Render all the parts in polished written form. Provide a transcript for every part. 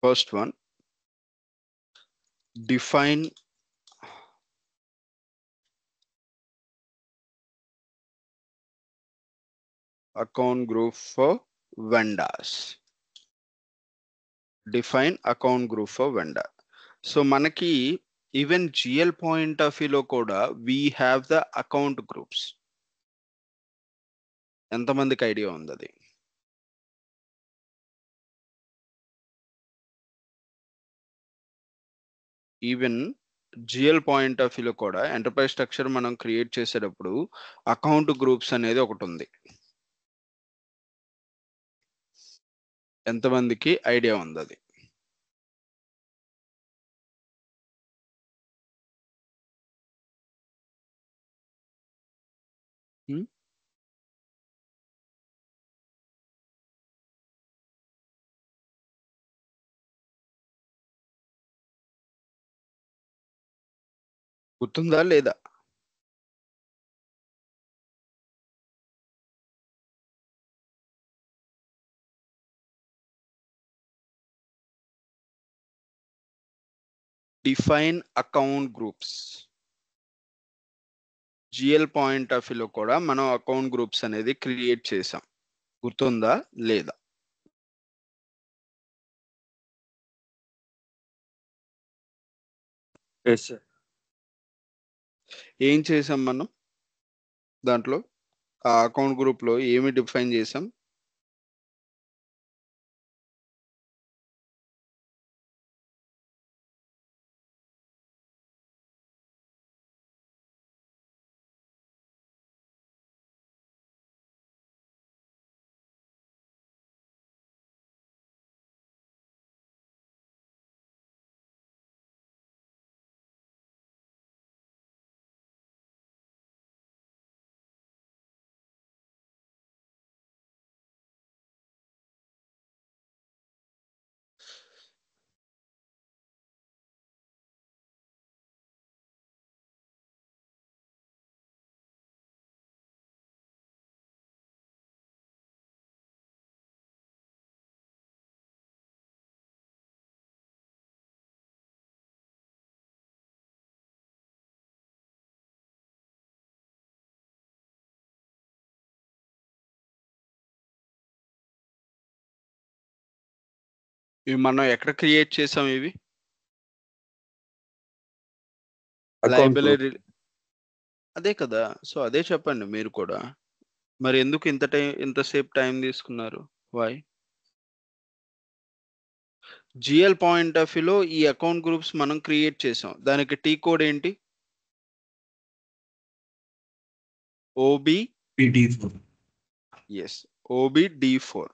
First one, define account group for vendors. Define account group for vendor. So manaki even GL point of view lo kuda we have the account groups. ఎంతమందికి idea ఉంది అది? Even GL point of వ్యూలో కూడా enterprise structure మనం create చేసేటప్పుడు account groups అనేది ఒకటి ఉంది. ఎంతమందికి ఐడియా ఉంది అది? గుర్తుందా లేదా? Define account groups. GL point of వ్యూలో కూడా మనం అకౌంట్ గ్రూప్స్ అనేది క్రియేట్ చేసాం. గుర్తుందా లేదా? ఏం చేసాం మనం దాంట్లో? ఆ అకౌంట్ గ్రూప్ లో ఏమి డిఫైన్ చేసాం? ఇవి మనం ఎక్కడ క్రియేట్ చేసాం? ఇవి లైబ్రరీ. అదే కదా, సో అదే చెప్పండి మీరు కూడా. మరి ఎందుకు ఇంతసేపు టైం తీసుకున్నారు? వై? జిఎల్ పాయింట్ ఆఫ్ వ్యూలో ఈ అకౌంట్ గ్రూప్స్ మనం క్రియేట్ చేసాం. దానికి టీ కోడ్ ఏంటి? OBD4. Yes, OBD4.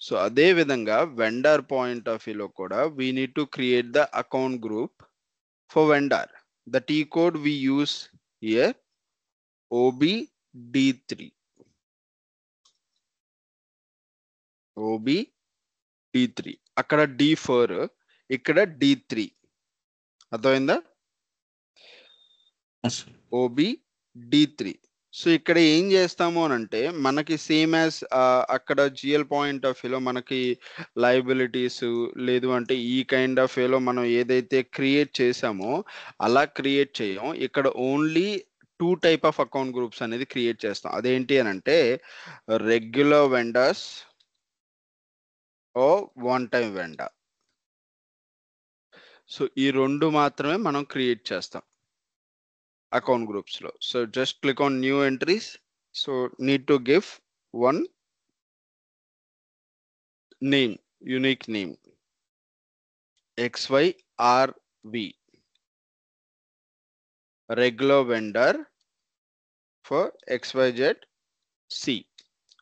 సో అదే విధంగా వెండర్ పాయింట్ ఆఫ్ వ్యూలో కూడా we need to create the account group for vendor. The T code we use here OBD3. OBD3. అక్కడ D4, ఇక్కడ D3. అర్థమైందా? OBD3. సో ఇక్కడ ఏం చేస్తాము అని అంటే మనకి సేమ్ యాజ్ అక్కడ జిఎల్ పాయింట్ ఆఫ్ వ్యూలో మనకి లయబిలిటీస్ లేదు అంటే ఈ కైండ్ ఆఫ్ వేలో మనం ఏదైతే క్రియేట్ చేసామో అలా క్రియేట్ చేయం. ఇక్కడ only 2 type of account groups అనేది క్రియేట్ చేస్తాం. అదేంటి అని అంటే రెగ్యులర్ వెండర్స్ ఓ వన్ టైం వెండర్. సో ఈ రెండు మాత్రమే మనం క్రియేట్ చేస్తాం అకౌంట్ గ్రూప్స్ లో. So just click on new entries. So need to give one name, unique name, XYRV, regular vendor for XYZC.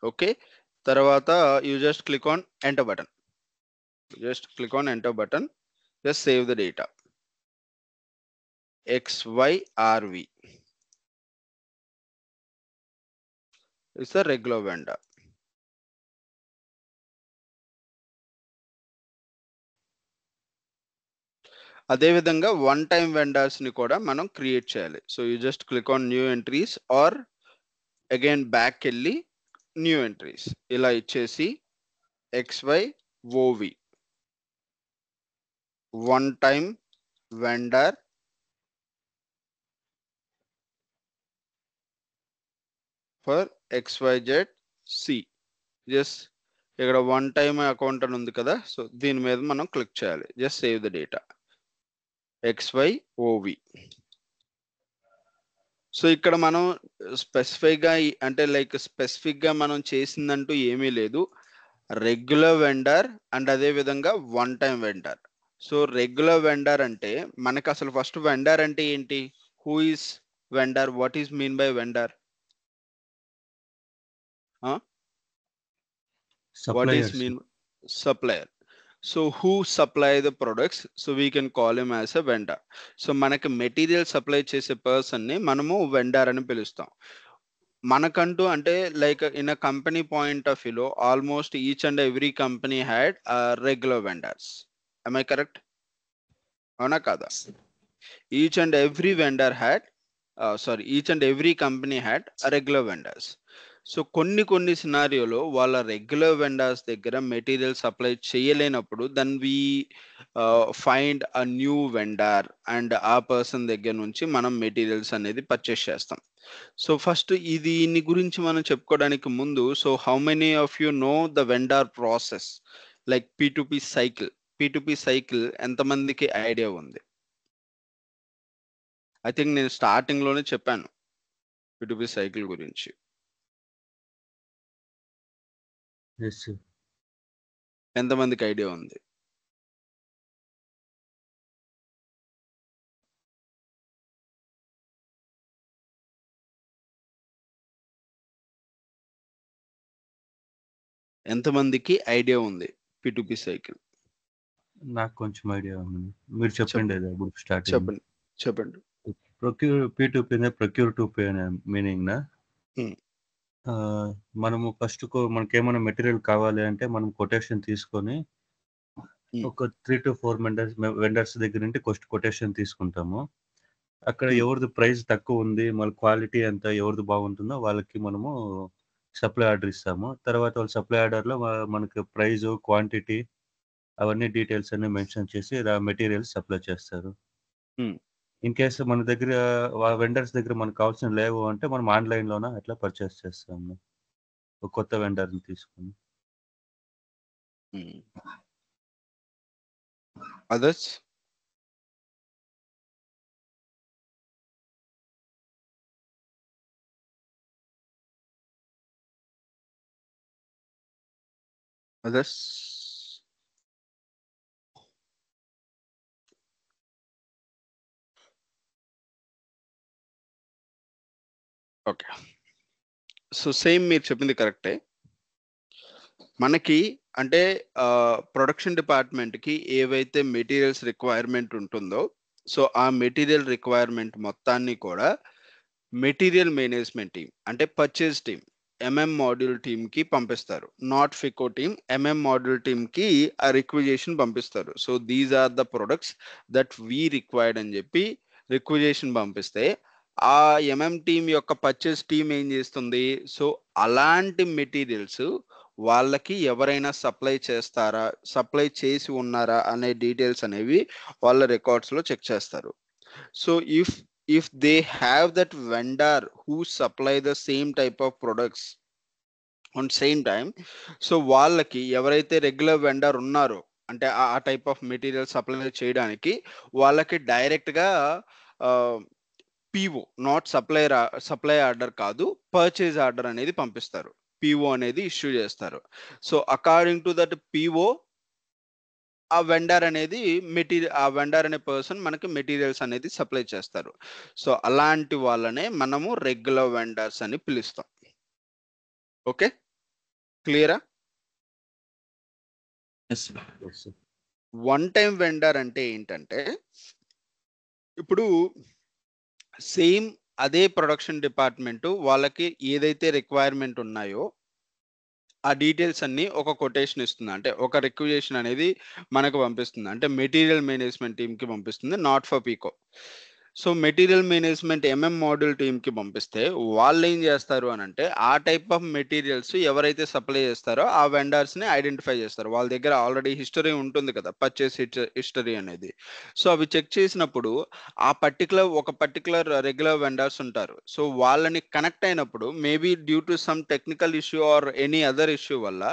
Okay, tarvata you just click on enter button. Just save the data. XYRV is the regular vendor. అదే విధంగా one time vendors ని కూడా మనం create చేయాలి. So you just click on new entries or again back వెళ్ళి new entries ఇలా ఇచ్చేసి XYOV one time vendor for XYZ C. Just ఇక్కడ వన్ టైమ్ అకౌంట్ అని ఉంది కదా, సో దీని మీద మనం క్లిక్ చేయాలి. Just save the data XYOV. So ఇక్కడ మనం స్పెసిఫైగా అంటే లైక్ స్పెసిఫిక్గా మనం చేసిందంటూ ఏమీ లేదు. రెగ్యులర్ వెండర్ అండ్ అదే విధంగా one time vendor. So regular vendor అంటే మనకు అసలు ఫస్ట్ వెండర్ అంటే ఏంటి? Who is vendor? What is mean by vendor? What is Suppliers. mean supplier? So who supply the products? So we can call him as a vendor. So మనకి material supply చేసే person ని మనము vendor అని పిలుస్తాం. మనకంటూ అంటే like in a company point of వ్యూలో almost each and every company had regular vendors. am I correct? అవునా కాదా? Each and every vendor had each and every company had regular vendors. So కొన్ని సినారియోలో వాళ్ళ రెగ్యులర్ వెండర్స్ దగ్గర material supply చేయలేనప్పుడు then we find a new vendor and ఆ person దగ్గర నుంచి మనం మెటీరియల్స్ అనేది పర్చేస్ చేస్తాం. సో ఫస్ట్ దీని గురించి మనం చెప్పుకోవడానికి ముందు, so how many of you know the vendor process like P2P cycle? P2P cycle ఎంతమందికి ఐడియా ఉంది? ఐ థింక్ నేను స్టార్టింగ్ లోనే చెప్పాను P2P సైకిల్ గురించి. Yes, sir. ఎంతమందికి ఐడియా ఉంది? ఎంతమందికి ఐడియా ఉంది P2P సైకిల్? నాకు కొంచెం ఐడియా ఉంది. మీరు చెప్పండి అది అప్పుడు స్టార్టింగ్. చెప్పండి. ప్రొక్యూర్ P2P నే ప్రొక్యూర్ టు పే అనే మీనింగ్ నా? మనము ఫస్ట్ మనకేమైనా మెటీరియల్ కావాలి అంటే మనం కొటేషన్ తీసుకొని ఒక 3 to 4 వెండర్స్ దగ్గర నుండి కొటేషన్ తీసుకుంటాము. అక్కడ ఎవరిది ప్రైస్ తక్కువ ఉంది, మన క్వాలిటీ ఎంత ఎవరిది బాగుంటుందో వాళ్ళకి మనము సప్లై ఆర్డర్ ఇస్తాము. తర్వాత వాళ్ళ సప్లై ఆర్డర్లో మనకి ప్రైజు, క్వాంటిటీ అవన్నీ డీటెయిల్స్ అన్ని మెన్షన్ చేసి మెటీరియల్స్ సప్లై చేస్తారు. ఇన్ కేసు మన దగ్గర వెండర్స్ దగ్గర మనకు కావాల్సిన లేవు అంటే మనం ఆన్లైన్లోన అట్లా పర్చేస్ చేస్తాము ఒక కొత్త వెండర్ని తీసుకొని. అదర్స్? ఓకే. సో సేమ్ మీరు చెప్పింది కరెక్టే. మనకి అంటే ప్రొడక్షన్ డిపార్ట్మెంట్కి ఏవైతే మెటీరియల్స్ రిక్వైర్మెంట్ ఉంటుందో, సో ఆ మెటీరియల్ రిక్వైర్మెంట్ మొత్తాన్ని కూడా మెటీరియల్ మేనేజ్మెంట్ టీమ్ అంటే పర్చేజ్ టీమ్ ఎంఎం మాడ్యూల్ టీమ్కి పంపిస్తారు. Not FICO team, MM module టీమ్కి ఆ రిక్విజేషన్ పంపిస్తారు. So these are the products that we required అని చెప్పి రిక్విజేషన్ పంపిస్తే ఆ ఎంఎం టీమ్ యొక్క పర్చేస్ టీమ్ ఏం చేస్తుంది? సో అలాంటి మెటీరియల్స్ వాళ్ళకి ఎవరైనా సప్లై చేస్తారా, సప్లై చేసి ఉన్నారా అనే డీటెయిల్స్ అనేవి వాళ్ళ రికార్డ్స్లో చెక్ చేస్తారు. So if they have that vendor who supply the same type of products on same time, so వాళ్ళకి ఎవరైతే రెగ్యులర్ వెండర్ ఉన్నారో అంటే ఆ టైప్ ఆఫ్ మెటీరియల్ సప్లై చేయడానికి వాళ్ళకి డైరెక్ట్గా పిఓ, నాట్ సప్లై ఆర్డర్ కాదు, పర్చేజ్ ఆర్డర్ అనేది పంపిస్తారు. పిఓ అనేది ఇష్యూ చేస్తారు. So according to that PO ఆ వెండర్ అనేది ఆ వెండర్ అనే పర్సన్ మనకి మెటీరియల్స్ అనేది సప్లై చేస్తారు. సో అలాంటి వాళ్ళనే మనము రెగ్యులర్ వెండర్స్ అని పిలుస్తాం. ఓకే, క్లియరా? వన్ టైం వెండర్ అంటే ఏంటంటే ఇప్పుడు సేమ్ అదే ప్రొడక్షన్ డిపార్ట్మెంట్ వాళ్ళకి ఏదైతే రిక్వైర్మెంట్ ఉన్నాయో ఆ డీటెయిల్స్ అన్ని ఒక కొటేషన్ ఇస్తుంది, అంటే ఒక రిక్విజేషన్ అనేది మనకు పంపిస్తుంది, అంటే మెటీరియల్ మేనేజ్మెంట్ టీమ్కి పంపిస్తుంది, not for FICO. So material management module టీమ్కి పంపిస్తే వాళ్ళు ఏం చేస్తారు అని అంటే ఆ టైప్ ఆఫ్ మెటీరియల్స్ ఎవరైతే సప్లై చేస్తారో ఆ వెండర్స్ని ఐడెంటిఫై చేస్తారు. వాళ్ళ దగ్గర ఆల్రెడీ హిస్టరీ ఉంటుంది కదా, పర్చేస్ హిస్టరీ అనేది. సో అవి చెక్ చేసినప్పుడు ఆ పర్టికులర్ రెగ్యులర్ వెండర్స్ ఉంటారు. సో వాళ్ళని కనెక్ట్ అయినప్పుడు maybe due to some technical issue or any other issue వల్ల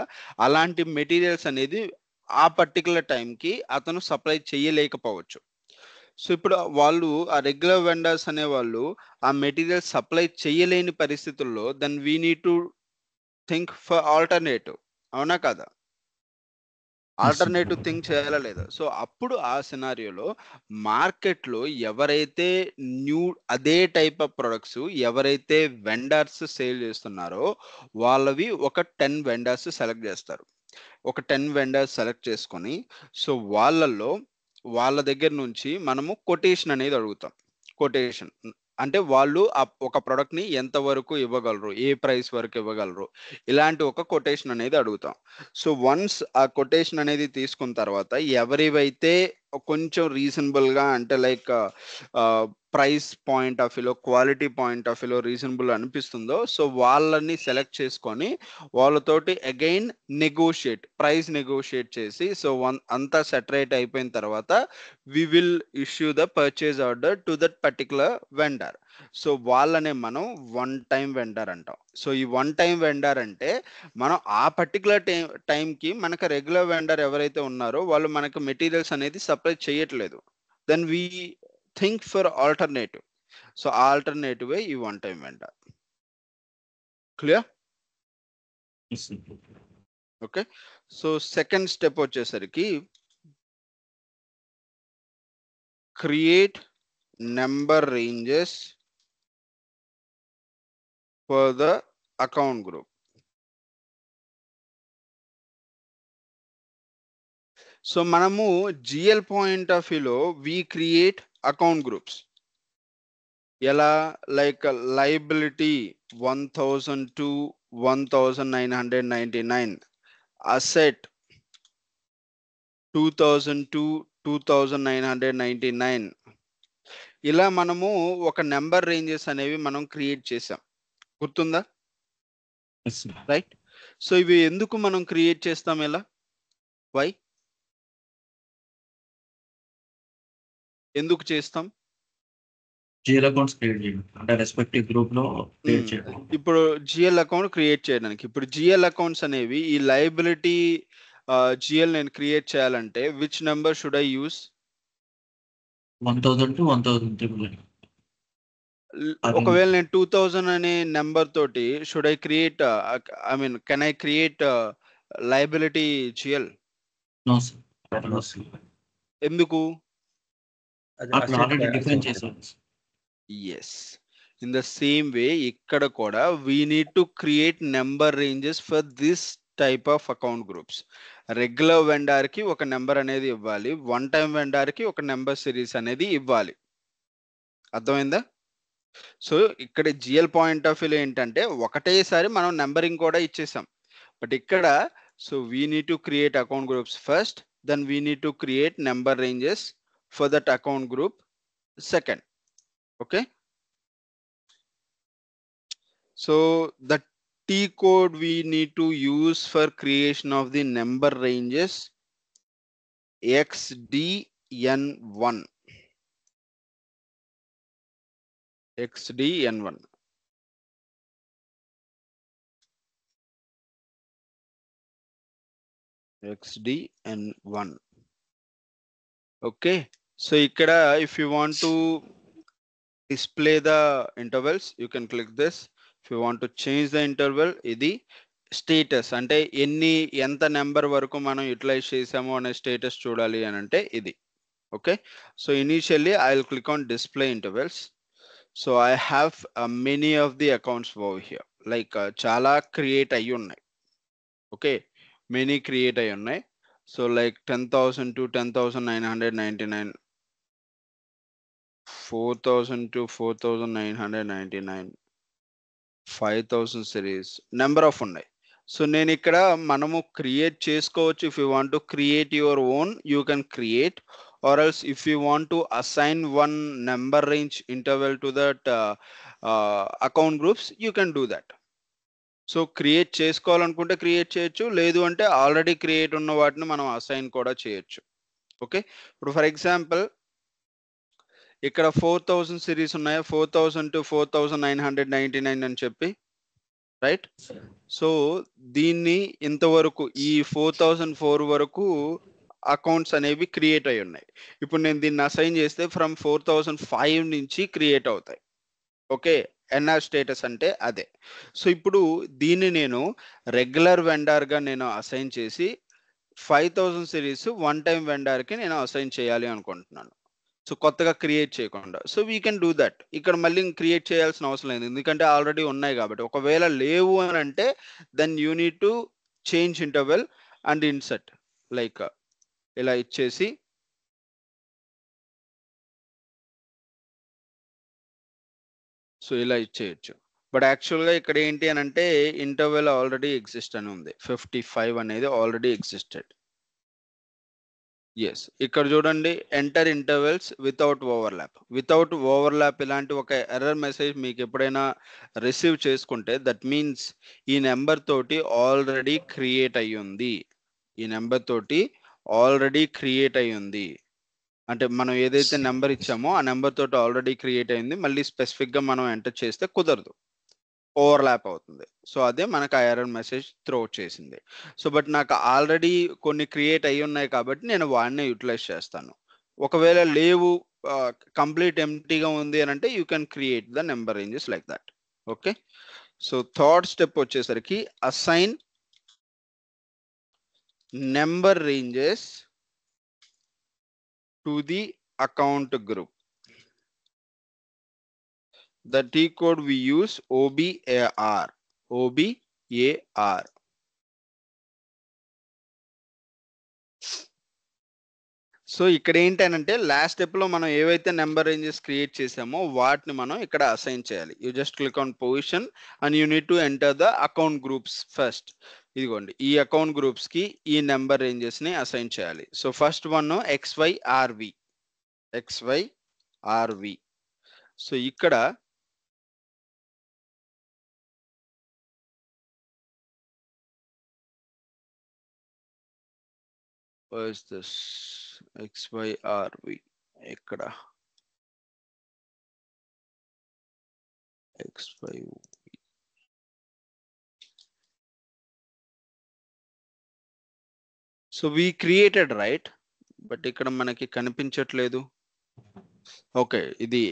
అలాంటి మెటీరియల్స్ అనేది ఆ పర్టికులర్ టైంకి అతను సప్లై చేయలేకపోవచ్చు. సో ఇప్పుడు వాళ్ళు ఆ రెగ్యులర్ వెండర్స్ అనే వాళ్ళు ఆ మెటీరియల్ సప్లై చేయలేని పరిస్థితుల్లో then we need to think for alternative. అవునా కదా? ఆల్టర్నేటివ్ థింక్ చేయాలా లేదా? సో అప్పుడు ఆ సినారియోలో మార్కెట్లో ఎవరైతే న్యూ అదే టైప్ ఆఫ్ ప్రొడక్ట్స్ ఎవరైతే వెండర్స్ సేల్ చేస్తున్నారో వాళ్ళవి ఒక 10 వెండర్స్ సెలెక్ట్ చేస్తారు. ఒక 10 వెండర్స్ సెలెక్ట్ చేసుకొని సో వాళ్ళ దగ్గర నుంచి మనము కొటేషన్ అనేది అడుగుతాం. కొటేషన్ అంటే వాళ్ళు ఒక ప్రోడక్ట్ ని ఎంత వరకు ఇవ్వగలరు, ఏ ప్రైస్ వరకు ఇవ్వగలరు, ఇలాంటి ఒక కొటేషన్ అనేది అడుగుతాం. సో వన్స్ ఆ కొటేషన్ అనేది తీసుకున్న తర్వాత ఎవరివైతే కొంచెం రీజనబుల్ గా అంటే లైక్ ప్రైస్ పాయింట్ ఆఫ్ వ్యూలో, క్వాలిటీ పాయింట్ ఆఫ్ వ్యూలో రీజనబుల్ అనిపిస్తుందో సో వాళ్ళని సెలెక్ట్ చేసుకొని వాళ్ళతోటి అగైన్ ప్రైస్ నెగోషియేట్ చేసి సో అంతా సెటరేట్ అయిపోయిన తర్వాత we will issue the purchase order to that particular vendor. So వాళ్ళనే మనం వన్ టైం వెండర్ అంటాం. సో ఈ వన్ టైం వెండర్ అంటే మనం ఆ పర్టికులర్ టైంకి మనకు రెగ్యులర్ వెండర్ ఎవరైతే ఉన్నారో వాళ్ళు మనకు మెటీరియల్స్ అనేది సప్లై చేయట్లేదు. Then we think for alternative. So alternative ఈ one time vendor. Clear? Okay. So second step వచ్చేసరికి create number ranges for the account group. So మనము జిఎల్ పాయింట్ ఆఫ్ వ్యూలో వి క్రియేట్ అకౌంట్ గ్రూప్స్ ఎలా, like liability 1000 to 1999, asset 2000 to 2999. ఇలా మనము ఒక number ranges అనేవి మనం క్రియేట్ చేసాం. గుర్తుందా? రైట్. సో ఇవి ఎందుకు మనం క్రియేట్ చేస్తాం? ఎలా, వై, ఎందుకు చేస్తాం? జిఎల్ అకౌంట్స్ క్రియేట్ చేయండి అంటే రెస్పెక్టివ్ గ్రూప్ లో క్రియేట్ చేయడం. ఇప్పుడు జిఎల్ అకౌంట్ క్రియేట్ చేయడానికి ఇప్పుడు జిఎల్ అకౌంట్స్ అనేవి ఈ లైబిలిటీ జిఎల్ నేను క్రియేట్ చేయాలంటే which number should I use? 1000 to 1000. ఒకవేళ నేను 2000 అనే నెంబర్ తోటి should I create I mean can I create liability GL? No sir. ఎందుకు? అక్కడ ఆల్రెడీ డిఫైన్ చేశారు. Yes, in the same way ఇక్కడ కూడా we need to create number ranges for this type of account groups. Regular vendor కి ఒక number అనేది ఇవ్వాలి, one time vendor కి ఒక నెంబర్ సిరీస్ అనేది ఇవ్వాలి. అర్థమైందా? సో ఇక్కడ జిఎల్ పాయింట్ ఆఫ్ వ్యూలో ఏంటంటే ఒకటేసారి మనం నెంబరింగ్ కూడా ఇచ్చేసాం. బట్ ఇక్కడ so we need to create account groups first, then we need to create number ranges for that account group second. Okay, so the T code we need to use for creation of the number ranges XDN1. XDN1. XDN1. Okay, so ikkada if you want to display the intervals you can click this. If you want to change the interval, ఇది status అంటే ఎంత number వరకు మనం utilise చేసామో అనే status చూడాలి అని అంటే ఇది. Okay, so initially I will click on display intervals. So I have many of the accounts over here, like చాలా క్రియేట్ అయ్యి ఉన్నాయి. ఓకే, మెనీ క్రియేట్ అయ్యి ఉన్నాయి. So like 10,000 to 10,999, 4,000 to 4,999, 5,000 series number of ఉన్నాయి. సో నేను ఇక్కడ మనము create చేసుకోవచ్చు. If you want to create your own you can create, or else if you want to assign one number range interval to that account groups, you can do that. So create చేసుకోవాలనుకుంటే create చేయొచ్చు, లేదు అంటే already create ఉన్న వాటిని మనం assign కూడా చేయొచ్చు. Okay, ఇప్పుడు ఫర్ ఎగ్జాంపుల్ ఇక్కడ 4000 సిరీస్ ఉన్నాయి, 4000 to 4999 అని చెప్పి, రైట్? సో దీన్ని ఇంతవరకు ఈ 4004 వరకు అకౌంట్స్ అనేవి క్రియేట్ అయి ఉన్నాయి. ఇప్పుడు నేను దీన్ని అసైన్ చేస్తే ఫ్రమ్ 4005 నుంచి క్రియేట్ అవుతాయి. ఓకే, ఎన్ఆర్ స్టేటస్ అంటే అదే. సో ఇప్పుడు దీన్ని నేను రెగ్యులర్ వెండర్గా నేను అసైన్ చేసి 5000 సిరీస్ వన్ టైం వెండర్కి నేను అసైన్ చేయాలి అనుకుంటున్నాను. సో కొత్తగా క్రియేట్ చేయకుండా. So we can do that. ఇక్కడ మళ్ళీ క్రియేట్ చేయాల్సిన అవసరం లేదు, ఎందుకంటే ఆల్రెడీ ఉన్నాయి కాబట్టి. ఒకవేళ లేవు అని అంటే then you need to change interval and insert, like ఇలా ఇచ్చేసి సో ఇలా ఇచ్చేయచ్చు. బట్ యాక్చువల్గా ఇక్కడ ఏంటి అని అంటే ఇంటర్వెల్ ఆల్రెడీ ఎగ్జిస్ట్ అని ఉంది, 55 అనేది ఆల్రెడీ ఎగ్జిస్టెడ్. ఎస్, ఇక్కడ చూడండి, enter intervals without overlap. Without overlap ఇలాంటి ఒక ఎర్రర్ మెసేజ్ మీకు ఎప్పుడైనా రిసీవ్ చేసుకుంటే దట్ మీన్స్ ఈ నెంబర్ తోటి ఆల్రెడీ క్రియేట్ అయ్యి ఉంది. ఈ నెంబర్ తోటి ఆల్రెడీ క్రియేట్ అయ్యి ఉంది అంటే మనం ఏదైతే నెంబర్ ఇచ్చామో ఆ నెంబర్ తోటి ఆల్రెడీ క్రియేట్ అయింది. మళ్ళీ స్పెసిఫిక్గా మనం ఎంటర్ చేస్తే కుదరదు, ఓవర్లాప్ అవుతుంది. సో అదే మనకు ఆ ఎర్రర్ మెసేజ్ త్రో చేసింది. సో బట్ నాకు ఆల్రెడీ కొన్ని క్రియేట్ అయ్యి ఉన్నాయి కాబట్టి నేను వాడిని యూటిలైజ్ చేస్తాను. ఒకవేళ లేవు, కంప్లీట్ ఎంప్టీగా ఉంది అని అంటే you can create the number ranges like that. Okay, so third step వచ్చేసరికి assign number ranges to the account group. The T code we use OBAR. OBAR. So ఇక్కడ ఏంటంటే లాస్ట్ స్టెప్ లో మనం ఏవైతే నెంబర్ రేంజెస్ క్రియేట్ చేసామో వాటిని మనం ఇక్కడ అసైన్ చేయాలి. You just click on position and you need to enter the account groups first. ఇదిగోండి, ఈ అకౌంట్ గ్రూప్స్ కి ఈ నెంబర్ రేంజెస్ ని అసైన్ చేయాలి. So first one XYRV. So ఇక్కడ XYRV ఇక్కడ XYV. So we created, right? But ఇక్కడ మనకి కనిపించట్లేదు. ఓకే, ఇది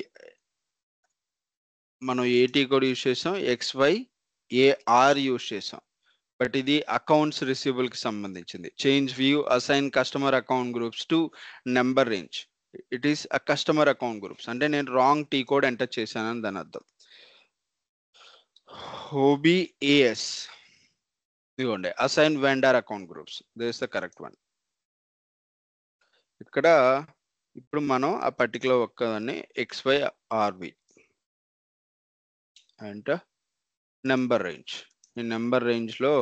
మనం ఏటీ కోడ్ యూజ్ చేసాం, XYAR యూజ్ చేసాం, బట్ ఇది అకౌంట్స్ రిసీవబుల్ కి సంబంధించింది. Change view assign customer account groups to number range. It is a customer account groups అంటే నేను రాంగ్ టీ కోడ్ ఎంటర్ చేశానని దాని అర్థం. OBAS ఇదిగోండి, assign vendor account groups, this is the correct one. ఇక్కడ ఇప్పుడు మనం ఆ పర్టికులర్ ఒక్కదాన్ని XYRV అండ్ నెంబర్ రేంజ్. ఈ నెంబర్ రేంజ్ లో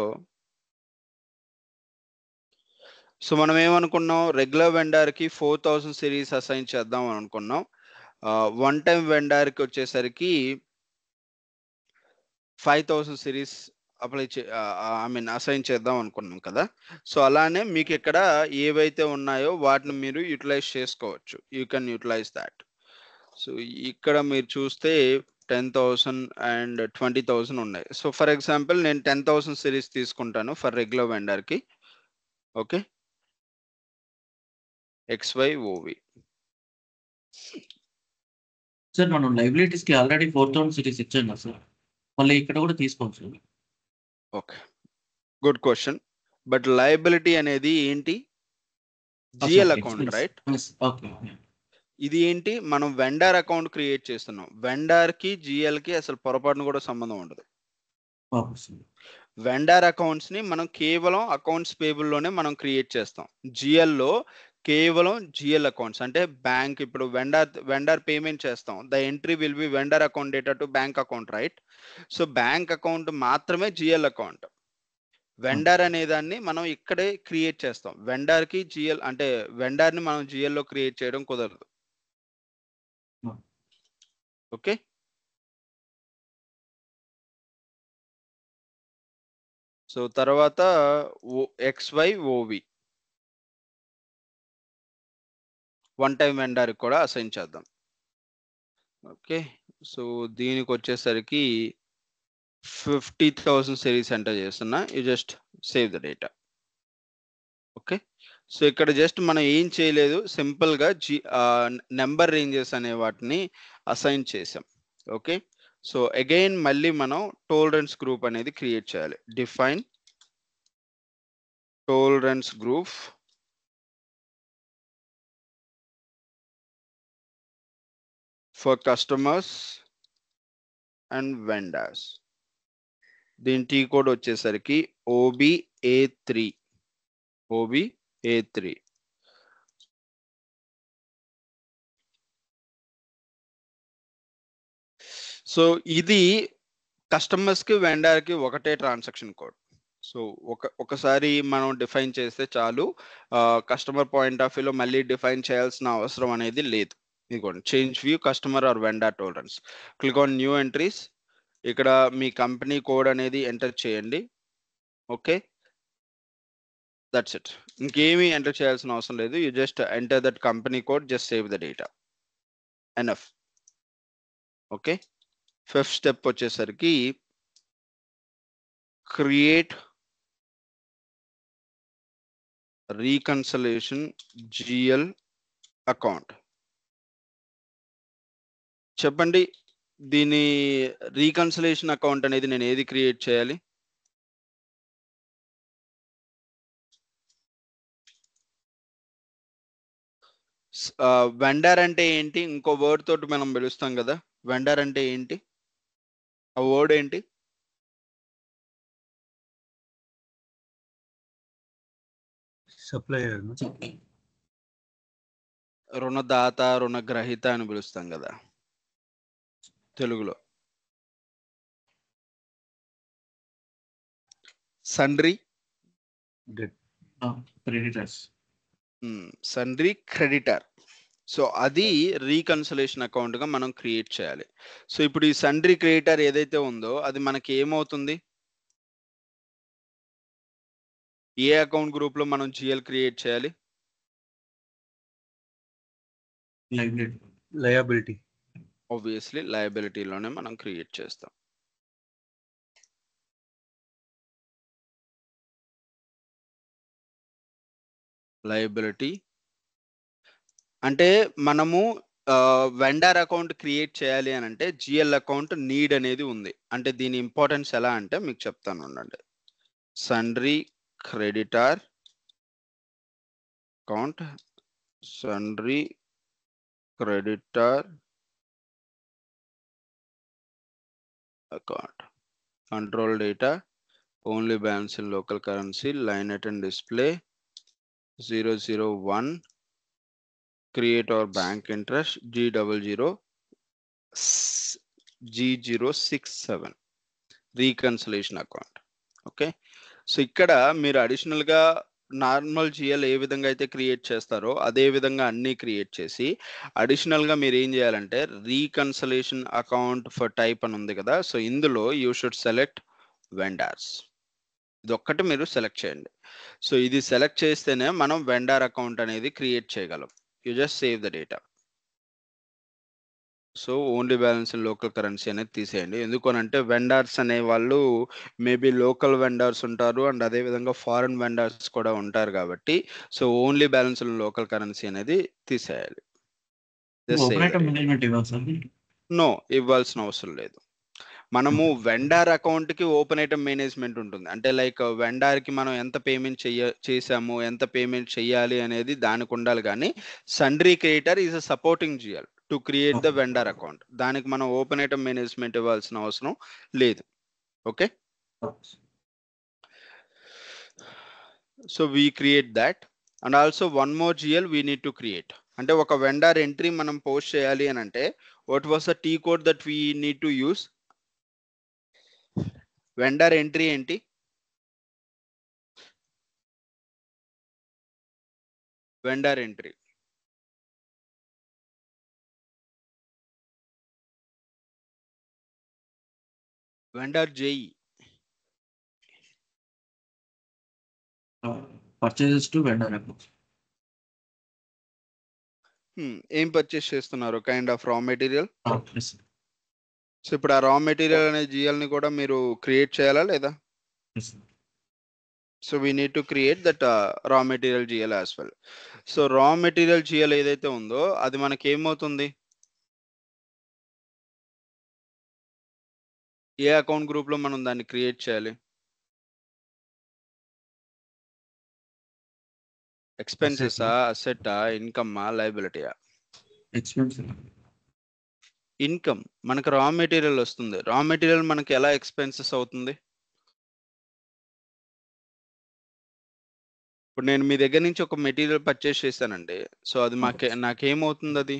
సో మనం ఏమనుకున్నాం, రెగ్యులర్ వెండర్ కి 4000 సిరీస్ అసైన్ చేద్దాం అని అనుకున్నాం. వన్ టైం వెండర్ కి వచ్చేసరికి 5000 సిరీస్ అసైన్ చేద్దాం అనుకున్నాం కదా. సో అలానే మీకు ఇక్కడ ఏవైతే ఉన్నాయో వాటిని మీరు యూటిలైజ్ చేసుకోవచ్చు. You can utilize that. So ఇక్కడ మీరు చూస్తే 10,000 అండ్ 20,000 ఉన్నాయి. సో ఫర్ ఎగ్జాంపుల్ నేను 10,000 సిరీస్ తీసుకుంటాను ఫర్ రెగ్యులర్ వెండర్ కి. Okay, XYOV. సార్ మనం లైబిలిటీస్ కి ఆల్రెడీ 4000 సిరీస్ ఇచ్చాం కదా సార్, మళ్ళీ ఇక్కడ కూడా తీసుకోవచ్చు. Okay, good question. But liability అనేది ఏంటి? GL account, right? ఇది ఏంటి, మనం వెండర్ అకౌంట్ క్రియేట్ చేస్తున్నాం. వెండర్ కి జిఎల్ కి అసలు పొరపాటును కూడా సంబంధం ఉండదు. వెండర్ అకౌంట్స్ ని మనం కేవలం అకౌంట్స్ పేబుల్ లోనే మనం క్రియేట్ చేస్తాం. జిఎల్ లో కేవలం జిఎల్ అకౌంట్స్ అంటే బ్యాంక్, ఇప్పుడు వెండర్ పేమెంట్ చేస్తాం, the entry will be vendor account data to bank account, right? So bank account మాత్రమే జిఎల్ అకౌంట్. వెండర్ అనే దాన్ని మనం ఇక్కడే క్రియేట్ చేస్తాం. వెండర్‌కి జీఎల్ అంటే వెండర్‌ని మనం జీఎల్‌లో క్రియేట్ చేయడం కుదరదు. ఓకే. సో తర్వాత XY OV వన్ టైమ్ వెండర్‌కి కూడా అసైన్ చేద్దాం. ఓకే. సో దీనికొచ్చేసరికి 50,000 సిరీస్ ఎంటర్ చేస్తున్నా. You just save the data. Okay. So ఇక్కడ జస్ట్ మనం ఏం చేయలేదు, సింపుల్‌గా నంబర్ రేంజెస్ అనే వాటిని అసైన్ చేసాం. ఓకే. సో అగైన్ మళ్ళీ మనం టోలరెన్స్ గ్రూప్ అనేది క్రియేట్ చేయాలి. Define tolerance group for customers and vendors. దీని టీ కోడ్ వచ్చేసరికి OBA3. OBA3. సో ఇది కస్టమర్స్‌కి, వెండర్‌కి ఒకటే ట్రాన్సాక్షన్ కోడ్. సో ఒకసారి మనం డిఫైన్ చేస్తే చాలు. కస్టమర్ పాయింట్ ఆఫ్ వ్యూలో మళ్ళీ డిఫైన్ చేయాల్సిన అవసరం అనేది లేదు. ఇదిగోండి, change view customer or vendor tolerance. Click on new entries. ఇక్కడ మీ కంపెనీ కోడ్ అనేది ఎంటర్ చేయండి. ఓకే. That's it. ఇంకేమీ ఎంటర్ చేయాల్సిన అవసరం లేదు. You just enter that company code, just save the data. Enough. Okay. Fifth step వచ్చేసరికి create reconciliation GL account. చెప్పండి, దీని రీకన్సలేషన్ అకౌంట్ అనేది నేను ఏది క్రియేట్ చేయాలి? వెండర్ అంటే ఏంటి? ఇంకో వర్డ్ తోటి మనం పిలుస్తాం కదా. వెండర్ అంటే ఏంటి? ఆ వర్డ్ ఏంటి? సప్లయర్. రుణదాత, రుణగ్రహీత అని పిలుస్తాం కదా తెలుగులో. సండ్రి, క్రెడిటర్స్. సండ్రి క్రెడిటర్. సో అది రీకన్సలేషన్ అకౌంట్ గా మనం క్రియేట్ చేయాలి. సో ఇప్పుడు ఈ సండ్రి క్రెడిటర్ ఏదైతే ఉందో అది మనకి ఏమవుతుంది? ఏ అకౌంట్ గ్రూప్ లో మనం GL క్రియేట్ చేయాలి? లయబిలిటీ. ఆబ్వియస్లీ లయబిలిటీలోనే మనం క్రియేట్ చేస్తాం. లయబిలిటీ అంటే మనము వెండర్ అకౌంట్ క్రియేట్ చేయాలి అని అంటే GL అకౌంట్ నీడ్ అనేది ఉంది. అంటే దీని ఇంపార్టెన్స్ ఎలా అంటే మీకు చెప్తాను ఉండండి. Sundry creditor account, sundry creditor account, control data, only balance in local currency, line item display 001, create our bank interest G067 reconciliation account. Okay. So ఇక్కడ మీరు అడిషనల్ గా నార్మల్ GL ఏ విధంగా అయితే క్రియేట్ చేస్తారో అదే విధంగా అన్ని క్రియేట్ చేసి అడిషనల్ గా మీరు ఏం చేయాలంటే రీకన్సలేషన్ అకౌంట్ ఫర్ టైప్ అని ఉంది కదా. సో ఇందులో యూ షుడ్ సెలెక్ట్ వెండర్స్. ఇది ఒక్కటి మీరు సెలెక్ట్ చేయండి. సో ఇది సెలెక్ట్ చేస్తేనే మనం వెండర్ అకౌంట్ అనేది క్రియేట్ చేయగలం. You just save the data. So only balance in local currency అనేది తీసేయండి. ఎందుకనంటే వెండర్స్ అనే వాళ్ళు మేబీ లోకల్ వెండర్స్ ఉంటారు అండ్ అదే విధంగా ఫారెన్ వెండర్స్ కూడా ఉంటారు కాబట్టి so only balance in local currency అనేది తీసేయాలి. నో, ఇవ్వాల్సిన అవసరం లేదు. మనము వెండర్ అకౌంట్ కి ఓపెన్ ఐటమ్ మేనేజ్మెంట్ ఉంటుంది. అంటే లైక్ వెండర్ కి మనం ఎంత పేమెంట్ చేసాము, ఎంత పేమెంట్ చెయ్యాలి అనేది దానికి ఉండాలి. కానీ sundry creditor is a supporting GL to create the vendor account. దానికి మనం ఓపెన్ ఐటమ్ మేనేజ్మెంట్ ఇవ్వాల్సిన అవసరం లేదు. Okay. So we create that and also one more GL we need to create. అంటే ఒక వెండర్ ఎంట్రీ మనం పోస్ట్ చేయాలి అని అంటే what was the T code that we need to use? Vendor entry ఏంటి? Vendor entry, vendor JE, purchases to vendor accounts. ఏం purchase చేస్తున్నారు? Kind of raw material. Yes, sir. So ఇప్పుడు ఆ raw material అనే GL ని కూడా మీరు create చేయాలా లేదా? Yes, sir. So we need to create that రా material GL as well. So రా మెటీరియల్ GL ఏదైతే ఉందో అది మనకి ఏమవుతుంది? ఏ అకౌంట్ గ్రూప్ లో మనం దాన్ని క్రియేట్ చేయాలి? ఎక్స్పెన్సెసా, అసెట్టా, ఇన్కమ్మా, లయబిలిటీయా? Expense. ఇన్కమ్. మనకు రా మెటీరియల్ వస్తుంది. రా మెటీరియల్ మనకి ఎలా ఎక్స్పెన్సెస్ అవుతుంది? ఇప్పుడు నేను మీ దగ్గర నుంచి ఒక మెటీరియల్ పర్చేస్ చేశానండి. సో అది నాకేమవుతుంది? అది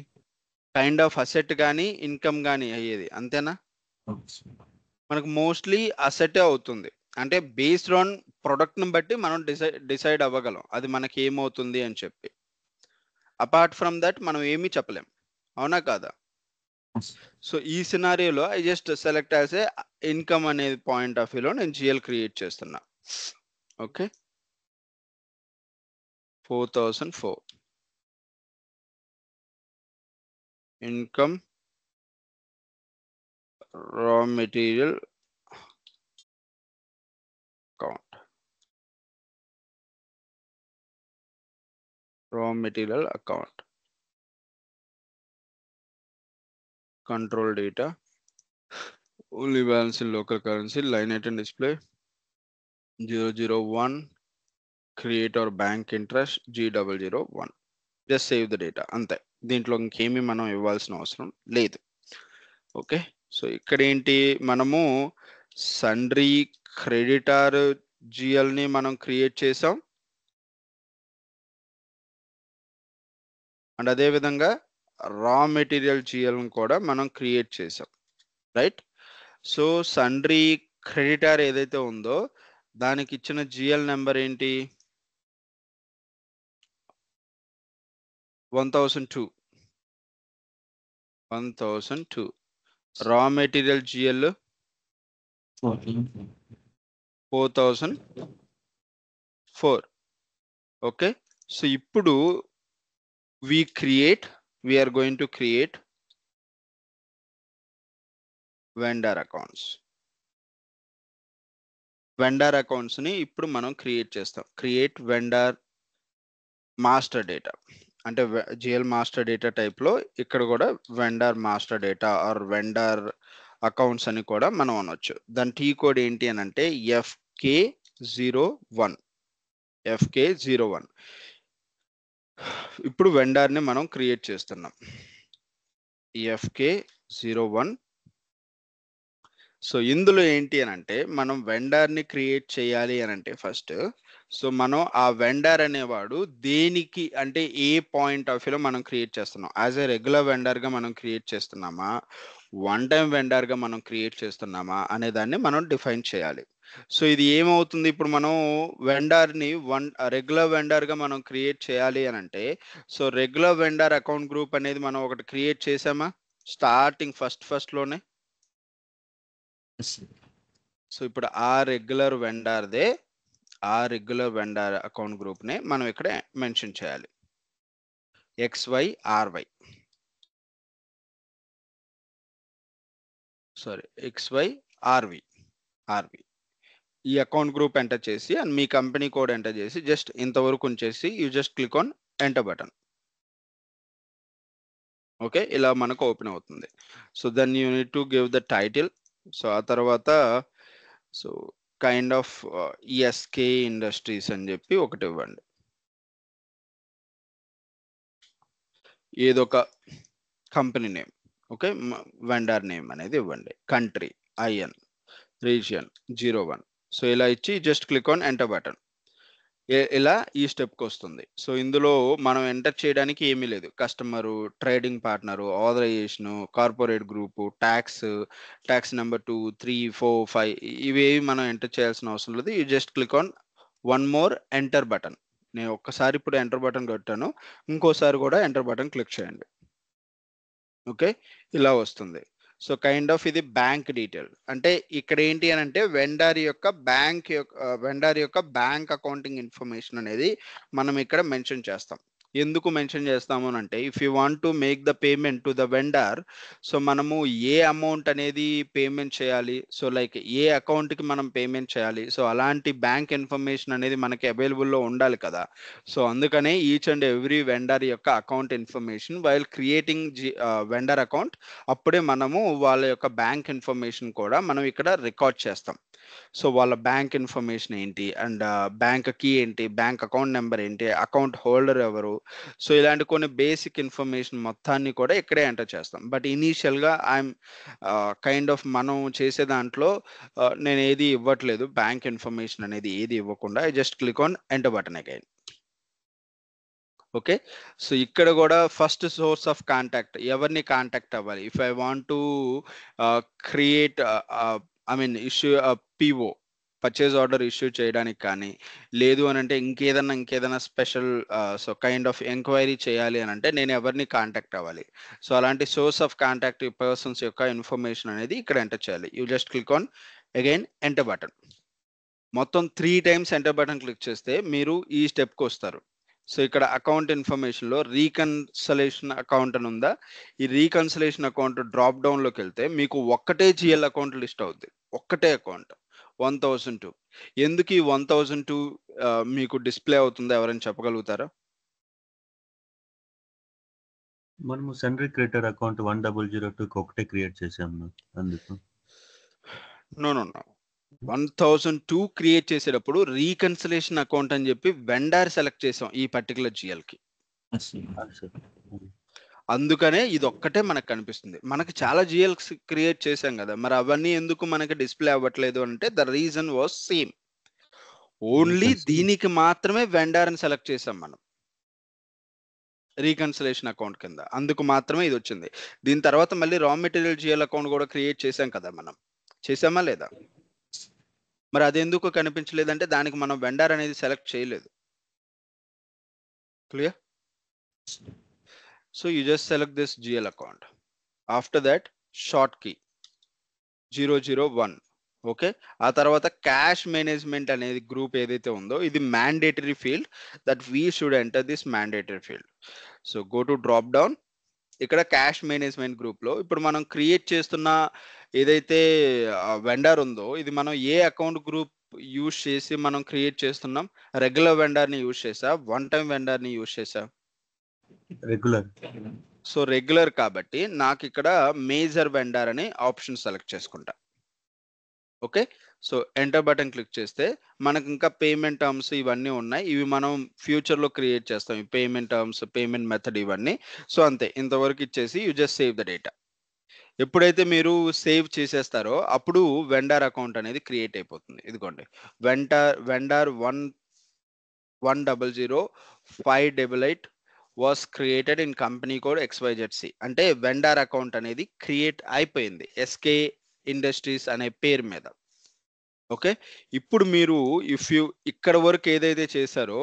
కైండ్ ఆఫ్ అసెట్ కానీ ఇన్కమ్ కానీ అయ్యేది, అంతేనా? మనకు మోస్ట్లీ అసెటే అవుతుంది. అంటే బేస్డ్ ఆన్ ప్రొడక్ట్ని బట్టి మనం డిసైడ్ అవ్వగలం అది మనకి ఏమవుతుంది అని చెప్పి. అపార్ట్ ఫ్రమ్ దట్ మనం ఏమీ చెప్పలేం, అవునా కాదా? సో ఈ సినారియోలో I just select as a income అనే పాయింట్ ఆఫ్ వ్యూలో నేను GL క్రియేట్ చేస్తున్నా. Okay, 4004 income raw material account, raw material account, control data, only balance in local currency, line item display 001, create our bank interest G001. Just save the data, అంతే. దీంట్లో ఇంకేమీ మనం ఇవ్వాల్సిన అవసరం లేదు. ఓకే, సో ఇక్కడ ఏంటి, మనము సండ్రీ క్రెడిటార్ GL ని మనం క్రియేట్ చేసాం. అండ్ అదే విధంగా రా మెటీరియల్ GL ని కూడా మనం క్రియేట్ చేసాం, రైట్? సో సండ్రీ క్రెడిటార్ ఏదైతే ఉందో దానికి ఇచ్చిన GL నెంబర్ ఏంటి? 1002. Raw material GL 4004. Okay, so ఇప్పుడు we are going to create vendor accounts. Vendor accounts ని ఇప్పుడు మనం క్రియేట్ చేస్తాం. క్రియేట్ వెండర్ మాస్టర్ డేటా అంటే GL మాస్టర్ డేటా టైప్ లో ఇక్కడ కూడా vendor master data or vendor accounts అని కూడా మనం అనొచ్చు. దాని టీ కోడ్ ఏంటి అని అంటే FK01. ఇప్పుడు వెండర్ ని మనం క్రియేట్ చేస్తున్నాం, FK01. సో ఇందులో ఏంటి అని అంటే మనం వెండర్ ని క్రియేట్ చేయాలి అని అంటే ఫస్ట్, సో మనం ఆ వెండర్ అనేవాడు దేనికి అంటే ఏ పాయింట్ ఆఫ్ వ్యూలో మనం క్రియేట్ చేస్తున్నాం? యాజ్ ఏ రెగ్యులర్ వెండర్ గా మనం క్రియేట్ చేస్తున్నామా, వన్ టైం వెండర్ గా మనం క్రియేట్ చేస్తున్నామా అనే దాన్ని మనం డిఫైన్ చేయాలి. సో ఇది ఏమవుతుంది, ఇప్పుడు మనం వెండర్ ని రెగ్యులర్ వెండర్ గా మనం క్రియేట్ చేయాలి అని అంటే, so regular vendor account group అనేది మనం ఒకటి క్రియేట్ చేసామా స్టార్టింగ్ ఫస్ట్ లోనే? సో ఇప్పుడు ఆ రెగ్యులర్ వెండర్ అకౌంట్ గ్రూప్ నే మనం ఇక్కడ మెన్షన్ చేయాలి, XYRV. ఈ అకౌంట్ గ్రూప్ ఎంటర్ చేసి అండ్ మీ కంపెనీ కోడ్ ఎంటర్ చేసి జస్ట్ ఇంతవరకు ఉంచేసి you just click on enter button. Okay, ఇలా మనకు ఓపెన్ అవుతుంది. So then you need to give the title. So ఆ తర్వాత so kind of ESK industries అని చెప్పి ఒకటి ఇవ్వండి, ఏదో ఒక company name. Okay, vendor name అనేది ఇవ్వండి, కంట్రీ IN, రీజియన్ 01. సో ఇలా ఇచ్చి just click on enter button. ఇలా ఈ స్టెప్కి వస్తుంది. సో ఇందులో మనం ఎంటర్ చేయడానికి ఏమీ లేదు, customer, trading partner, authorisation, corporate group, tax number 2, 3, 4, 5 ఇవేవి మనం ఎంటర్ చేయాల్సిన అవసరం లేదు. You just click on one more enter button. నేను ఒక్కసారి ఇప్పుడు ఎంటర్ బటన్ కొట్టాను, ఇంకోసారి కూడా ఎంటర్ బటన్ క్లిక్ చేయండి. ఓకే, ఇలా వస్తుంది. సో కైండ్ ఆఫ్ ఇది బ్యాంక్ డీటెయిల్. అంటే ఇక్కడ ఏంటి అని అంటే వెండర్ యొక్క బ్యాంక్ అకౌంటింగ్ ఇన్ఫర్మేషన్ అనేది మనం ఇక్కడ మెన్షన్ చేస్తాం. ఎందుకు మెన్షన్ చేస్తాము అని అంటే, if you want to make the payment to the vendor, so మనము ఏ అమౌంట్ అనేది పేమెంట్ చేయాలి, సో లైక్ ఏ అకౌంట్కి మనం పేమెంట్ చేయాలి, సో అలాంటి బ్యాంక్ ఇన్ఫర్మేషన్ అనేది మనకి అవైలబుల్లో ఉండాలి కదా. సో అందుకనే ఈచ్ అండ్ ఎవ్రీ వెండర్ యొక్క account information while creating vendor account, అప్పుడే మనము వాళ్ళ యొక్క బ్యాంక్ ఇన్ఫర్మేషన్ కూడా మనం ఇక్కడ రికార్డ్ చేస్తాం. సో వాళ్ళ బ్యాంక్ ఇన్ఫర్మేషన్ ఏంటి, అండ్ బ్యాంక్ కీ ఏంటి, బ్యాంక్ అకౌంట్ నెంబర్ ఏంటి, అకౌంట్ హోల్డర్ ఎవరు, సో ఇలాంటి కొన్ని బేసిక్ ఇన్ఫర్మేషన్ మొత్తాన్ని కూడా ఇక్కడే ఎంటర్ చేస్తాం. బట్ ఇనీషియల్గా ఐఎమ్ కైండ్ ఆఫ్ మనం చేసే దాంట్లో నేను ఏది ఇవ్వట్లేదు, బ్యాంక్ ఇన్ఫర్మేషన్ అనేది ఏది ఇవ్వకుండా I just click on enter button again. Okay, so ఇక్కడ కూడా ఫస్ట్ సోర్స్ ఆఫ్ కాంటాక్ట్, ఎవరిని కాంటాక్ట్ అవ్వాలి, if I want to create issue PO, purchase order issue చేయడానికి కానీ, లేదు అని అంటే ఇంకేదైనా special so kind of enquiry చేయాలి అని అంటే నేను ఎవరిని కాంటాక్ట్ అవ్వాలి. సో అలాంటి సోర్స్ ఆఫ్ కాంటాక్ట్ పర్సన్స్ యొక్క ఇన్ఫర్మేషన్ అనేది ఇక్కడ ఎంటర్ చేయాలి. You just click on again enter button. మొత్తం 3 టైమ్స్ ఎంటర్ బటన్ క్లిక్ చేస్తే మీరు ఈ స్టెప్కి వస్తారు. సో ఇక్కడ అకౌంట్ ఇన్ఫర్మేషన్లో రీకన్సలేషన్ అకౌంట్ అని ఉందా, ఈ రీకన్సలేషన్ అకౌంట్ డ్రాప్ డౌన్లోకి వెళ్తే మీకు ఒక్కటే జిఎల్ అకౌంట్ లిస్ట్ అవుద్ది, ఒక్కటే అకౌంట్ 1002. ఎందుకు ఈ 1002 మీకు డిస్ప్లే అవుతుందో ఎవరైనా చెప్పగలుగుతారా? మనము సన్రీ క్రియేటర్ అకౌంట్ 1002కి ఒకటే క్రియేట్ చేసాము అందుకు. నో 1002 క్రియేట్ చేసేటప్పుడు రీకన్సలేషన్ అకౌంట్ అని చెప్పి వెండర్ సెలెక్ట్ చేసాం ఈ పర్టికులర్ జిఎల్కి, అందుకనే ఇది ఒక్కటే మనకు కనిపిస్తుంది. మనకి చాలా జిఎల్స్ క్రియేట్ చేసాం కదా, మరి అవన్నీ ఎందుకు మనకి డిస్ప్లే అవ్వట్లేదు అంటే the reason was same, only దీనికి మాత్రమే వెండర్ అని సెలెక్ట్ చేసాం మనం రీకన్సలేషన్ అకౌంట్ కింద, అందుకు మాత్రమే ఇది వచ్చింది. దీని తర్వాత మళ్ళీ రా మెటీరియల్ జిఎల్ అకౌంట్ కూడా క్రియేట్ చేసాం కదా, మనం చేసామా లేదా? మరి అది ఎందుకు కనిపించలేదంటే దానికి మనం వెండర్ అనేది సెలెక్ట్ చేయలేదు. Clear? So you just select this GL account. After that short key 001. Okay, ఆ తర్వాత క్యాష్ మేనేజ్మెంట్ అనేది గ్రూప్ ఏదైతే ఉందో ఇది mandatory field, that we should enter this mandatory field. So go to drop down. ఇక్కడ cash management గ్రూప్లో ఇప్పుడు మనం క్రియేట్ చేస్తున్న ఏదైతే వెండర్ ఉందో ఇది మనం ఏ అకౌంట్ గ్రూప్ యూజ్ చేసి మనం క్రియేట్ చేస్తున్నాం, రెగ్యులర్ వెండర్ని యూజ్ చేసా, వన్ టైం వెండర్ని యూజ్ చేసా? రెగ్యులర్. సో రెగ్యులర్ కాబట్టి నాకు ఇక్కడ మేజర్ వెండర్ అనే ఆప్షన్ సెలెక్ట్ చేసుకుంటా. Okay, so enter button click చేస్తే మనకు ఇంకా పేమెంట్ టర్మ్స్ ఇవన్నీ ఉన్నాయి, ఇవి మనం ఫ్యూచర్లో క్రియేట్ చేస్తాం, ఈ పేమెంట్ టర్మ్స్, పేమెంట్ మెథడ్ ఇవన్నీ. సో అంతే, ఇంతవరకు ఇచ్చేసి you just save the data. ఎప్పుడైతే మీరు సేవ్ చేసేస్తారో అప్పుడు వెండర్ అకౌంట్ అనేది క్రియేట్ అయిపోతుంది. ఇదిగోండి, vendor 1000588 was created in company code XYZC. అంటే వెండర్ అకౌంట్ అనేది క్రియేట్ అయిపోయింది SK ఇండస్ట్రీస్ అనే పేరు మీద. ఓకే, ఇప్పుడు మీరు ఇక్కడ వరకు ఏదైతే చేశారో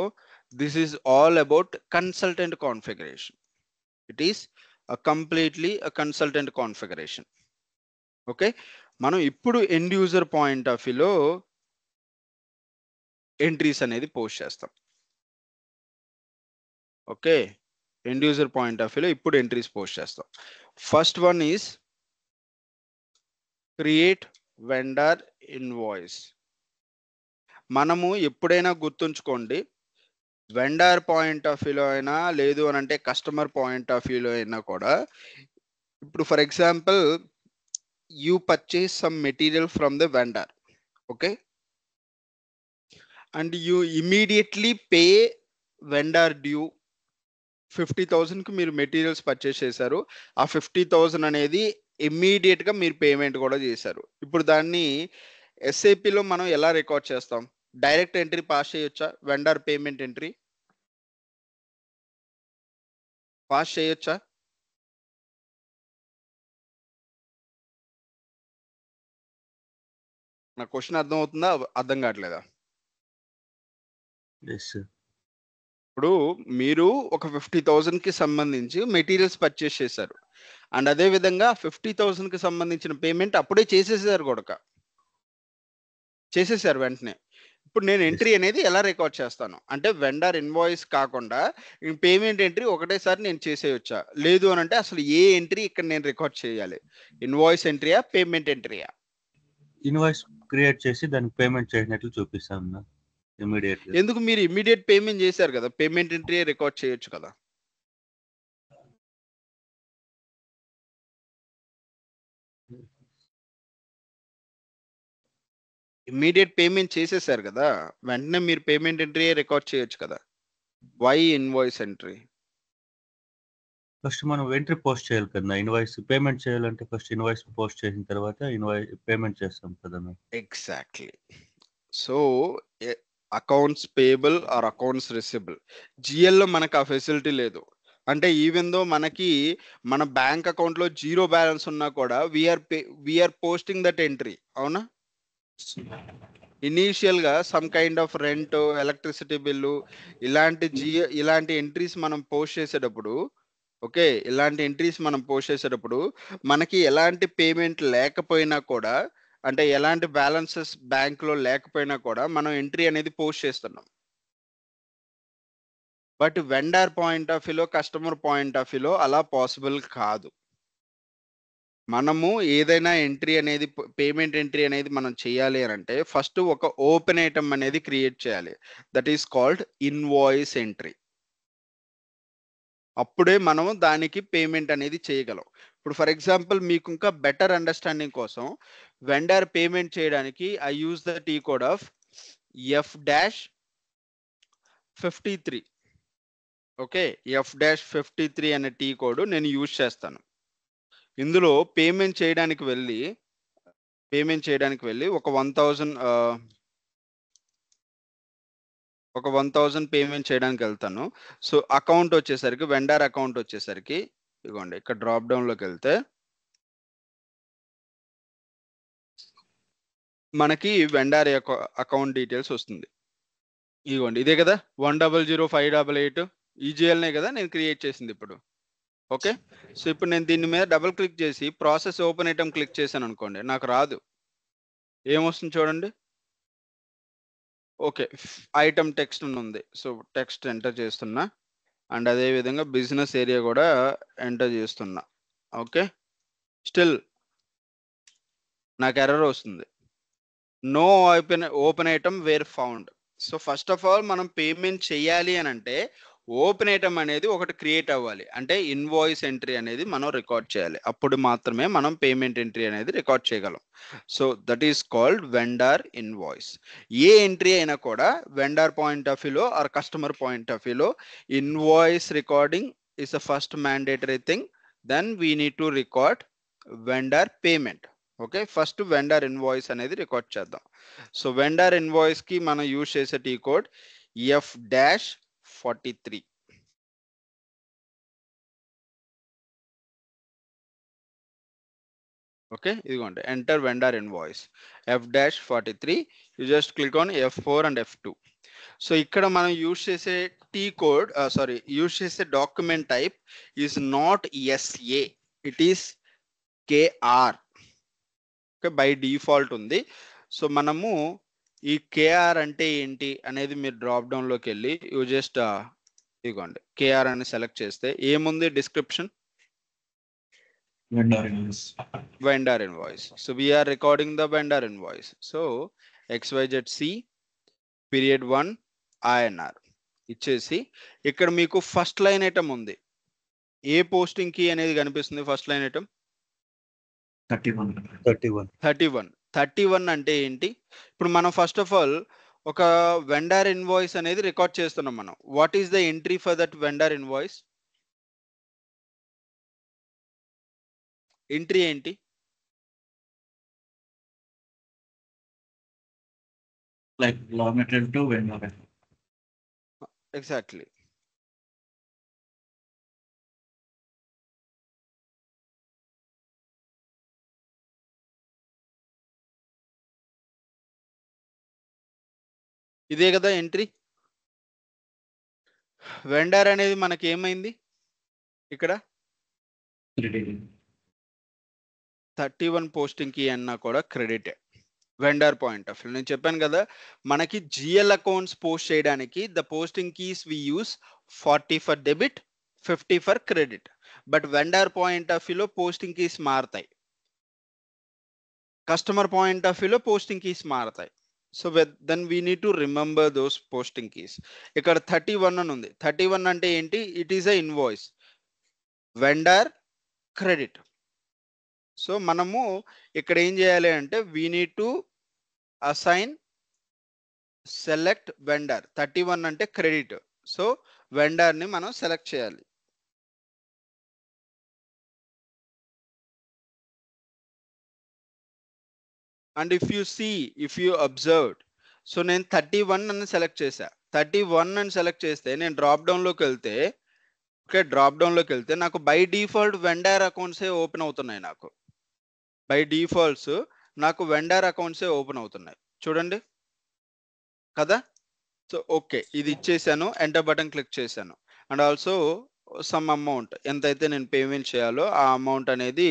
this is all about consultant configuration. It is completely consultant configuration. Okay, మనం ఇప్పుడు ఎండ్ యూజర్ పాయింట్ ఆఫ్ వ్యూలో ఎంట్రీస్ అనేది పోస్ట్ చేస్తాం. Okay, end user point of వ్యూలో ఇప్పుడు ఎంట్రీస్ పోస్ట్ చేస్తాం. First one is create vendor invoice. మనము ఎప్పుడైనా గుర్తుంచుకోండి, వెండర్ పాయింట్ ఆఫ్ వ్యూలో అయినా లేదు అని అంటే కస్టమర్ పాయింట్ ఆఫ్ వ్యూలో అయినా కూడా, ఇప్పుడు for example you purchase some material from the vendor, okay, and you immediately pay vendor due 50,000కి మీరు మెటీరియల్స్ పర్చేస్ చేశారు. ఆ 50,000 అనేది ఇమ్మీడియట్గా మీరు పేమెంట్ కూడా చేశారు. ఇప్పుడు దాన్ని SAPలో మనం ఎలా రికార్డ్ చేస్తాం? డైరెక్ట్ ఎంట్రీ పాస్ చేయొచ్చా? వెండర్ పేమెంట్ ఎంట్రీ పాస్ చేయొచ్చా? నా క్వశ్చన్ అర్థం అవుతుందా, అర్థం కావట్లేదా? ఇప్పుడు మీరు ఒక 50,000కి సంబంధించి మెటీరియల్స్ పర్చేస్ చేశారు. అండ్ అదే విధంగా 50,000కి సంబంధించిన పేమెంట్ అప్పుడే చేసేసారు గూడక. చేసేసారు వెంటనే. ఇప్పుడు నేను Yes. ఎంట్రీ అనేది ఎలా రికార్డ్ చేస్తాను? అంటే వెండర్ ఇన్వాయిస్ కాకుండా పేమెంట్ ఎంట్రీ ఒకటేసారి నేను చేసేయొచ్చా? లేదు అనంటే అసలు ఏ ఎంట్రీ ఇక్కడ నేను రికార్డ్ చేయాలి? ఇన్వాయిస్ ఎంట్రీయా? పేమెంట్ ఎంట్రీయా? ఇన్వాయిస్ క్రియేట్ చేసి దానికి పేమెంట్ చేసినట్లు చూపిస్తాం అన్న ఇమ్మీడియట్‌గా. ఎందుకు మీరు ఇమ్మీడియేట్ పేమెంట్ చేశారు కదా! పేమెంట్ ఎంట్రీయే రికార్డ్ చేయొచ్చు కదా! ఇమ్మీడియేట్ పేమెంట్ చేసేసారు కదా! వెంటనే మీరు పేమెంట్ ఎంట్రీయే రికార్డ్ చేయొచ్చు కదా! Why invoice entry? ఫస్ట్ మనం ఎంట్రీ పోస్ట్ చేయాలి కదన్నా. ఇన్వాయిస్ పేమెంట్ చేయాలంటే ఫస్ట్ ఇన్వాయిస్ పోస్ట్ చేసిన తర్వాత పేమెంట్ చేస్తాం కదన్నా. Exactly. So, accounts payable or accounts receivable. జీఎల్‌లో మనకు ఆ ఫెసిలిటీ లేదు. అంటే ఈవెన్ దో మనకి మన బ్యాంక్ అకౌంట్‌లో జీరో బ్యాలెన్స్ ఉన్నా కూడా we are posting that entry. అవునా? ఇనీషియల్‌గా some kind of rent, electricity bill ఇలాంటి ఎంట్రీస్ మనం పోస్ట్ చేసేటప్పుడు ఓకే. ఇలాంటి ఎంట్రీస్ మనం పోస్ట్ చేసేటప్పుడు మనకి ఎలాంటి పేమెంట్ లేకపోయినా కూడా అంటే ఎలాంటి బ్యాలెన్సెస్ బ్యాంక్‌లో లేకపోయినా కూడా మనం ఎంట్రీ అనేది పోస్ట్ చేస్తున్నాం. బట్ వెండర్ పాయింట్ ఆఫ్ వ్యూలో, కస్టమర్ పాయింట్ ఆఫ్ వ్యూలో అలా పాసిబుల్ కాదు. మనము ఏదైనా ఎంట్రీ అనేది పేమెంట్ ఎంట్రీ అనేది మనం చేయాలి అనంటే ఫస్ట్ ఒక ఓపెన్ ఐటెమ్ అనేది క్రియేట్ చేయాలి. That is called invoice entry. అప్పుడే మనము దానికి పేమెంట్ అనేది చేయగలం. ఇప్పుడు ఫర్ ఎగ్జాంపుల్ మీకు ఇంకా బెటర్ అండర్‌స్టాండింగ్ కోసం వెండర్ పేమెంట్ చేయడానికి I use the T code of F-53. Okay. F-53 అనే టీ కోడ్ నేను యూజ్ చేస్తాను. ఇందులో పేమెంట్ చేయడానికి వెళ్ళి ఒక 1000 పేమెంట్ చేయడానికెళ్తాను. సో, అకౌంట్ వచ్చేసరికి వెండర్ అకౌంట్ వచ్చేసరికి ఇదిగోండి ఇక్కడ డ్రాప్ డౌన్‌లోకెళ్తే మనకి వెండర్ యొక్క అకౌంట్ డీటెయిల్స్ వస్తుంది. ఇదిగోండి ఇదే కదా! 1000588 ఈజీఎల్‌నే కదా నేను క్రియేట్ చేసింది ఇప్పుడు. ఓకే. సో, ఇప్పుడు నేను దీని మీద డబుల్ క్లిక్ చేసి ప్రాసెస్ ఓపెన్ ఐటెమ్ క్లిక్ చేశాననుకోండి నాకు రాదు. ఏమొస్తుంది చూడండి. ఓకే. ఐటెమ్ టెక్స్ట్ అని ఉంది. సో, టెక్స్ట్ ఎంటర్ చేస్తున్నా. అండ్ అదే విధంగా బిజినెస్ ఏరియా కూడా ఎంటర్ చేస్తున్నా. ఓకే. స్టిల్ నాకు ఎర్రర్ వస్తుంది. No open item were found. So, first of all మనం పేమెంట్ చేయాలి అనంటే ఓపెన్ ఐటెమ్ అనేది ఒకటి క్రియేట్ అవ్వాలి. అంటే ఇన్వాయిస్ ఎంట్రీ అనేది మనం రికార్డ్ చేయాలి. అప్పుడు మాత్రమే మనం పేమెంట్ ఎంట్రీ అనేది రికార్డ్ చేయగలం. So, that is called vendor invoice. ఏ ఎంట్రీ అయినా కూడా వెండర్ పాయింట్ ఆఫ్ వ్యూలో ఆర్ కస్టమర్ పాయింట్ ఆఫ్ వ్యూలో invoice recording is the first mandatory thing. Then we need to record vendor payment. Okay. First vendor invoice అనేది record చేద్దాం. So, vendor ఇన్వాయిస్‌కి మనం use చేసే టీ కోడ్ F-43. ఓకే. ఇదిగోండి enter vendor invoice F-43. You just click on F4 and F2. So, ఇక్కడ మనం use చేసే use చేసే document type is not SA. It is KR. Okay. By default ఉంది. So, మనము ఈ KR అంటే ఏంటి అనేది మీరు డ్రాప్ డౌన్‌లోకెళ్ళి యూ జస్ట్ ఇదిగోండి KR అని సెలెక్ట్ చేస్తే ఏముంది description? Vendor invoice. Vendor invoice. So, we are recording the vendor invoice. So, XYZC period 1 INR ఇచ్చేసి ఇక్కడ మీకు ఫస్ట్ లైన్ ఐటెమ్ ఉంది. ఏ పోస్టింగ్ కీ అనేది కనిపిస్తుంది ఫస్ట్ లైన్ ఐటెమ్? 31. 31 అంటే ఏంటి? ఇప్పుడు మనం ఫస్ట్ ఆఫ్ ఆల్ ఒక వెండర్ ఇన్వాయిస్ అనేది రికార్డ్ చేస్తున్నాం మనం. What is the entry for that vendor invoice? Entry ఏంటి? Like raw material to vendor. Exactly. ఇదే కదా ఎంట్రీ? వెండర్ అనేది మనకి ఏమైంది ఇక్కడ క్రెడిట్ 31 పోస్టింగ్ కి అన్నా కూడా credit vendor point of view. నేను చెప్పాను కదా మనకి జిఎల్ అకౌంట్స్ పోస్ట్ చేయడానికి the posting keys we use 40 for debit 50 for credit. But vendor point of వ్యూలో పోస్టింగ్ కీస్ మారుతాయి, కస్టమర్ పాయింట్ ఆఫ్ వ్యూలో పోస్టింగ్ కీస్ మారుతాయి. So then we need to remember those posting keys. ఇక్కడ 31 అని ఉంది. 31 అంటే ఏంటి? It is a invoice vendor credit. So మనము ఇక్కడ ఏం చేయాలి అంటే we need to assign select vendor. 31 అంటే క్రెడిట్, సో వెండర్ ని మనం సెలెక్ట్ చేయాలి. And if you observed, so నేను 31 అని సెలెక్ట్ చేశా. 31 అని సెలెక్ట్ చేస్తే నేను డ్రాప్ డౌన్ లోకి వెళ్తే, ఓకే, డ్రాప్ డౌన్ లోకి వెళ్తే నాకు బై డిఫాల్ట్ వెండర్ అకౌంట్సే ఓపెన్ అవుతున్నాయి. బై డిఫాల్ట్స్ నాకు వెండర్ అకౌంట్సే ఓపెన్ అవుతున్నాయి, చూడండి కదా. సో ఓకే, ఇది ఇచ్చేసాను, ఎంటర్ బటన్ క్లిక్ చేశాను. అండ్ ఆల్సో సమ్ అమౌంట్ ఎంతైతే నేను పేమెంట్ చేయాలో ఆ అమౌంట్ అనేది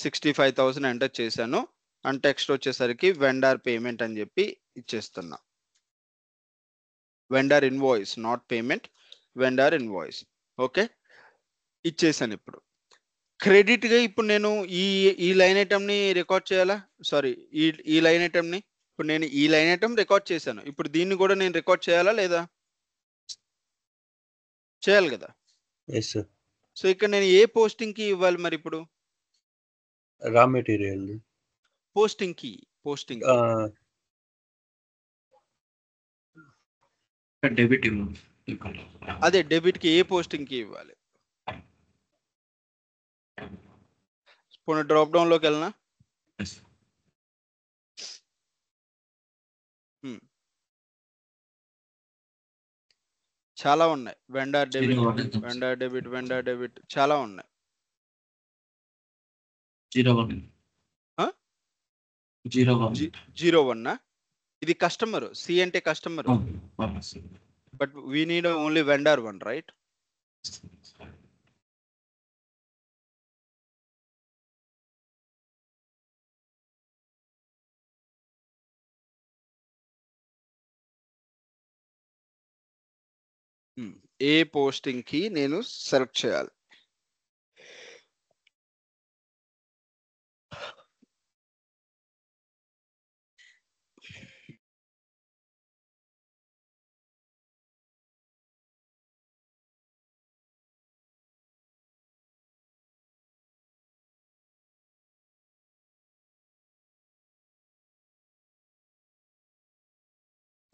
65,000 ఎంటర్ చేశాను. అండ్ టెక్స్ట్ వచ్చేసరికి వెండర్ పేమెంట్ అని చెప్పి ఇచ్చేస్తున్నా. Vendor invoice, not payment, vendor invoice. Okay, ఇచ్చేసాను. ఇప్పుడు క్రెడిట్ గా ఇప్పుడు నేను ఈ లైన్ ఐటమ్ ని రికార్డ్ చేయాలా? సారీ, ఈ లైన్ ఐటమ్ ని ఇప్పుడు నేను ఈ లైన్ ఐటమ్ రికార్డ్ చేశాను. ఇప్పుడు దీన్ని కూడా నేను రికార్డ్ చేయాలా లేదా? చేయాలి కదా. Yes sir. సో ఇక్కడ నేను ఏ పోస్టింగ్ కి ఇవ్వాలి మరి? ఇప్పుడు రా మెటీరియల్ పోస్టింగ్ డెబిట్ అదే డెబిట్ కి ఏ పోస్టింగ్ కి ఇవ్వాలి? పోనీ డ్రాప్ డౌన్ లోకి వెళ్ళనా? చాలా ఉన్నాయి. వెండర్ డెబిట్, వెండర్ డెబిట్ చాలా ఉన్నాయి. 01 ఇది కస్టమర్. సి అంటే customer, but we need only vendor 1, right? ఏ పోస్టింగ్ కి నేను సెలెక్ట్ చేయాలి?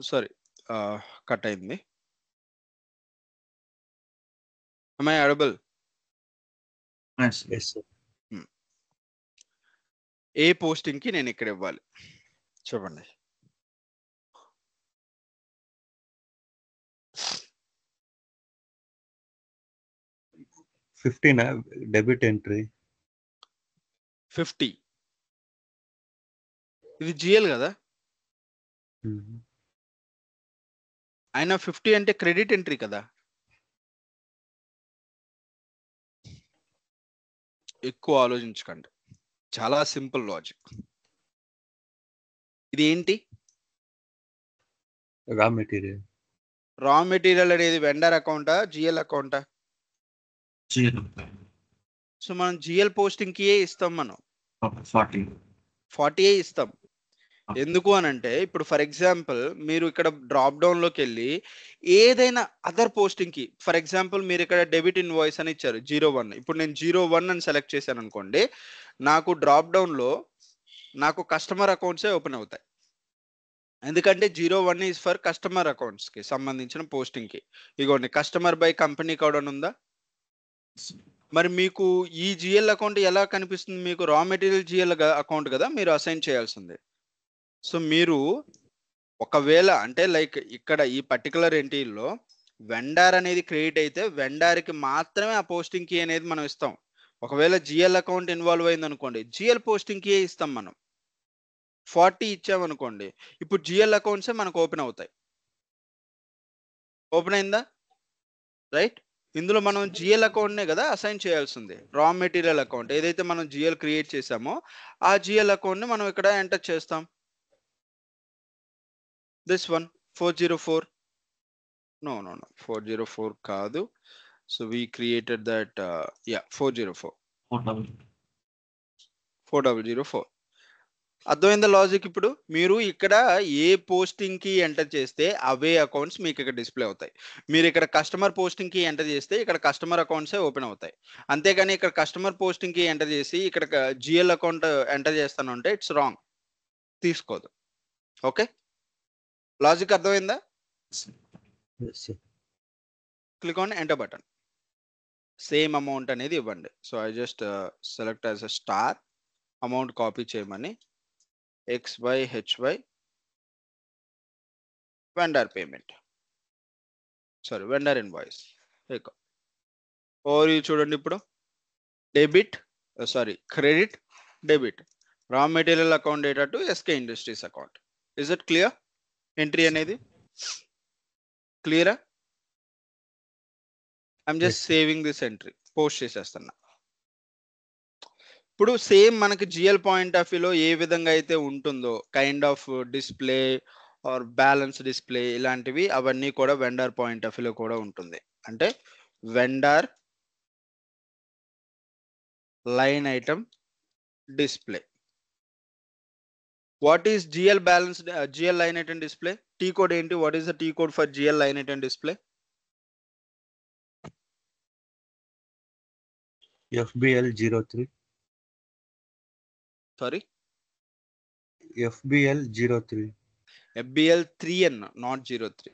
సారీ, కట్ అయింది. Am I audible? Yes sir. ఏ పోస్టింగ్ కి నేను ఇక్కడ ఇవ్వాలి చెప్పండి. Debit entry 50. ఇది జిఎల్ కదా, అయినా 50 అంటే క్రెడిట్ ఎంట్రీ కదా. ఎక్కువ ఆలోచించకండి, చాలా సింపుల్ లాజిక్. ఇది ఏంటి? Raw material. రా మెటీరియల్ అనేది వెండర్ అకౌంటా జిఎల్ అకౌంటా? సో మనం జిఎల్ పోస్టింగ్ కి ఇస్తాం, మనం 40 ఇస్తాం. ఎందుకు అని అంటే ఇప్పుడు ఫర్ ఎగ్జాంపుల్ మీరు ఇక్కడ డ్రాప్ డౌన్ లోకి వెళ్ళి ఏదైనా అదర్ పోస్టింగ్ కి, ఫర్ ఎగ్జాంపుల్ మీరు ఇక్కడ డెబిట్ ఇన్వాయిస్ అని ఇచ్చారు 01. ఇప్పుడు నేను 01 అని సెలెక్ట్ చేశాను అనుకోండి, నాకు డ్రాప్ డౌన్ లో నాకు కస్టమర్ అకౌంట్సే ఓపెన్ అవుతాయి. ఎందుకంటే 01 ఈజ్ ఫర్ కస్టమర్ అకౌంట్స్ కి సంబంధించిన పోస్టింగ్ కి. ఇగోండి, కస్టమర్ బై కంపెనీ కోడ్ అని ఉందా? మరి మీకు ఈ జిఎల్ అకౌంట్ ఎలా కనిపిస్తుంది? మీకు రా మెటీరియల్ జిఎల్ అకౌంట్ కదా మీరు అసైన్ చేయాల్సిందే. సో మీరు ఒకవేళ అంటే లైక్ ఇక్కడ ఈ పర్టికులర్ ఎంట్రీలో వెండర్ అనేది క్రియేట్ అయితే వెండర్ కి మాత్రమే ఆ పోస్టింగ్ కీ అనేది మనం ఇస్తాం. ఒకవేళ జిఎల్ అకౌంట్ ఇన్వాల్వ్ అయింది అనుకోండి, జిఎల్ పోస్టింగ్ కీ ఇస్తాం మనం. 40 ఇచ్చామనుకోండి, ఇప్పుడు జిఎల్ అకౌంట్సే మనకు ఓపెన్ అవుతాయి. ఓపెన్ అయిందా? రైట్. ఇందులో మనం జిఎల్ అకౌంట్నే కదా అసైన్ చేయాల్సింది. రా మెటీరియల్ అకౌంట్ ఏదైతే మనం జిఎల్ క్రియేట్ చేసామో ఆ జిఎల్ అకౌంట్ని మనం ఇక్కడ ఎంటర్ చేస్తాం. This one 404. No, 404 కాదు. So we created that 404. 4004. అర్థమైందా లాజిక్? ఇప్పుడు మీరు ఇక్కడ ఏ పోస్టింగ్ కి ఎంటర్ చేస్తే అవే అకౌంట్స్ మీకు ఇక్కడ డిస్ప్లే అవుతాయి. మీరు ఇక్కడ కస్టమర్ పోస్టింగ్ కి ఎంటర్ చేస్తే ఇక్కడ కస్టమర్ అకౌంట్సే ఓపెన్ అవుతాయి. అంతేగాని ఇక్కడ కస్టమర్ పోస్టింగ్ కి ఎంటర్ చేసి ఇక్కడ జిఎల్ అకౌంట్ ఎంటర్ చేస్తాను అంటే ఇట్స్ రాంగ్, తీసుకోదు. ఓకే, లాజిక్ అర్థమైందా? Click on enter button. Same amount అనేది ఇవ్వండి. So I just select as a star, amount copy చేయమని XYHY vendor payment, sorry vendor invoice. Over చూడండి. ఇప్పుడు debit credit debit raw material account data to SK industries account. Is it clear? Entry అనేది క్లియరా? I'm just saving this entry, post చేసేస్తున్నా. ఇప్పుడు same మనకి GL point of వ్యూలో ఏ విధంగా అయితే ఉంటుందో kind of display are balance display ఇలాంటివి అవన్నీ కూడా వెండర్ పాయింట్ ఆఫ్ వ్యూలో కూడా ఉంటుంది. అంటే vendor line item display. What is GL balance GL line item display? T code ఏంటి? What is the T code for GL line item display? FBL03. Sorry? FBL03. FBL3N, not 03.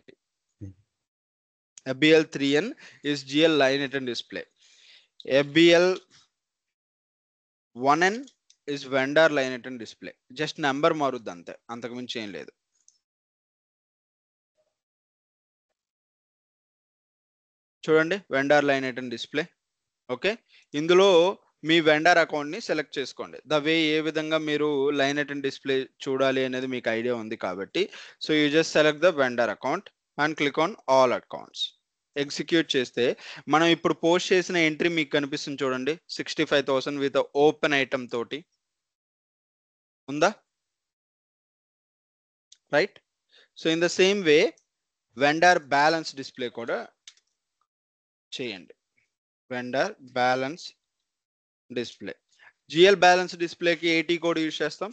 FBL3N is GL line item display. FBL1N is vendor line item display. Just number మారుద్ది అంతే, అంతకు మించి ఏం లేదు. చూడండి vendor line item display. Okay, ఇందులో మీ vendor account ని select చేసుకోండి. The way ఏ విధంగా మీరు లైన్ ఐటమ్ డిస్ప్లే చూడాలి అనేది మీకు ఐడియా ఉంది కాబట్టి, so you just select the vendor account and click on all accounts. Execute చేస్తే మనం ఇప్పుడు పోస్ట్ చేసిన ఎంట్రీ మీకు కనిపిస్తుంది చూడండి. 65,000 విత్ ఓపెన్ ఐటమ్ తోటి ఉందా? Right. So in the same way vendor balance display కూడా చేయండి. Vendor balance display, GL balance డిస్ప్లేకి ఏటీ కోడ్ యూజ్ చేస్తాం.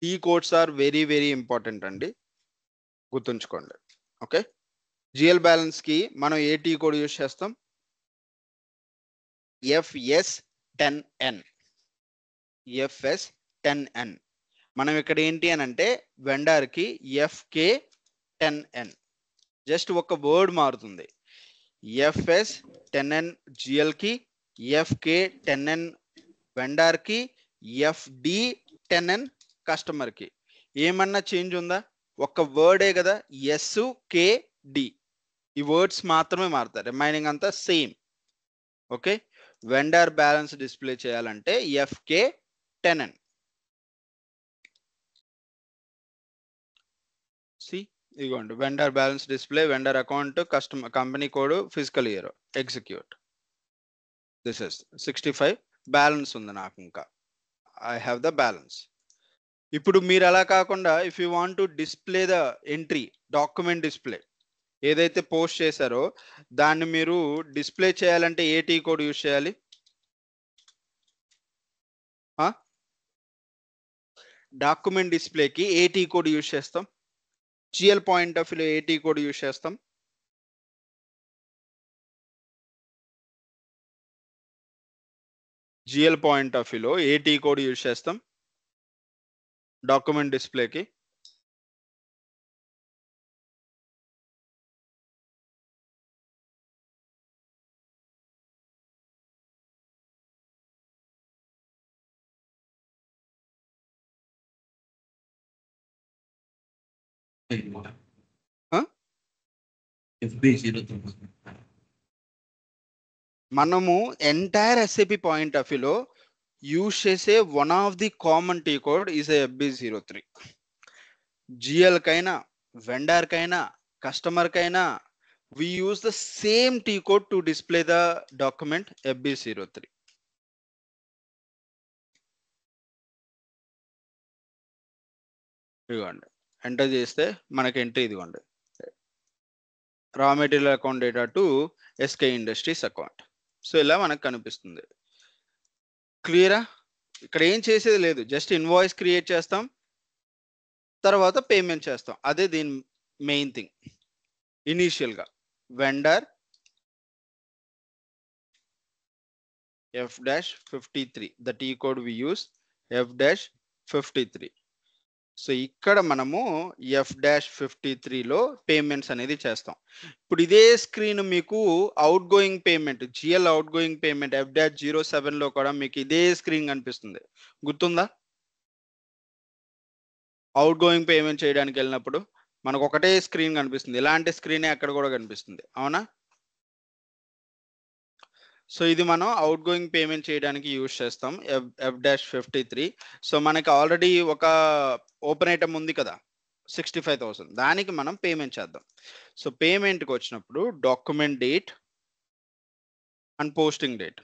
ఈ codes are very very important అండి, గుర్తుంచుకోండి. ఓకే, జిఎల్ బ్యాలెన్స్ కి మనం ఏటీ కోడ్ యూజ్ చేస్తాం. FS10N. FS10N. మనం ఇక్కడ ఏంటి అని అంటే వెండర్ కి FK10N, జస్ట్ ఒక వర్డ్ మారుతుంది. FS10N జిఎల్ కి, FK10N వెండర్ కి, FD10N కస్టమర్ కి. ఏమన్నా చేంజ్ ఉందా? ఒక వర్డే కదా, SKD. ఈ వర్డ్స్ మాత్రమే మారుతాయి, రిమైనింగ్ అంతా same. Okay, vendor balance display చేయాలంటే FK10N. సి ఇదిగోండి vendor balance display, vendor account, customer company code, physical year. Execute. This is 65 balance ఉంది నాకు, ఇంకా ఐ హ్యావ్ ద బ్యాలెన్స్. ఇప్పుడు మీరు అలా కాకుండా if you want to display the entry document display ఏదైతే పోస్ట్ చేశారో దాన్ని మీరు డిస్ప్లే చేయాలంటే ఏటీ కోడ్ యూజ్ చేయాలి. డాక్యుమెంట్ డిస్ప్లేకి ఏటీ కోడ్ యూజ్ చేస్తాం. జిఎల్ పాయింట్ ఆఫ్ వ్యూలో ఏటీ కోడ్ యూజ్ చేస్తాం. జిఎల్ పాయింట్ ఆఫ్ వ్యూలో ఏటీ కోడ్ యూజ్ చేస్తాం డాక్యుమెంట్ డిస్ప్లేకి. మనము ఎంటైర్ SAP పాయింట్ ఆఫ్ వ్యూలో యూజ్ చేసే one of the common T code is FB03. GL కైనా వెండర్ కైనా కస్టమర్ కైనా we use the same T code to display the document FB03. ఇదిగోండి ఎంటర్ చేస్తే మనకి ఎంట్రీ ఇదిగోండి raw material account data to SK industries account. So ఇలా మనకు కనిపిస్తుంది. క్లియరా? ఇక్కడ ఏం చేసేది లేదు, జస్ట్ ఇన్వాయిస్ క్రియేట్ చేస్తాం, తర్వాత పేమెంట్ చేస్తాం. అదే దీని మెయిన్ థింగ్. ఇనీషియల్గా vendor F-53, the T code we use F-53. So ఇక్కడ మనము F-53లో పేమెంట్స్ అనేది చేస్తాం. ఇప్పుడు ఇదే స్క్రీన్ మీకు outgoing payment, GL outgoing payment F-07లో కూడా మీకు ఇదే స్క్రీన్ కనిపిస్తుంది. గుర్తుందా? అవుట్ గోయింగ్ పేమెంట్ చేయడానికి వెళ్ళినప్పుడు మనకు ఒకటే స్క్రీన్ కనిపిస్తుంది. ఇలాంటి స్క్రీనే అక్కడ కూడా కనిపిస్తుంది, అవునా? సో ఇది మనం అవుట్ గోయింగ్ పేమెంట్ చేయడానికి యూజ్ చేస్తాం F-53. సో మనకి ఆల్రెడీ ఒక ఓపెన్ ఐటమ్ ఉంది కదా 65,000, దానికి మనం పేమెంట్ చేద్దాం. సో పేమెంట్కి వచ్చినప్పుడు document date and posting date,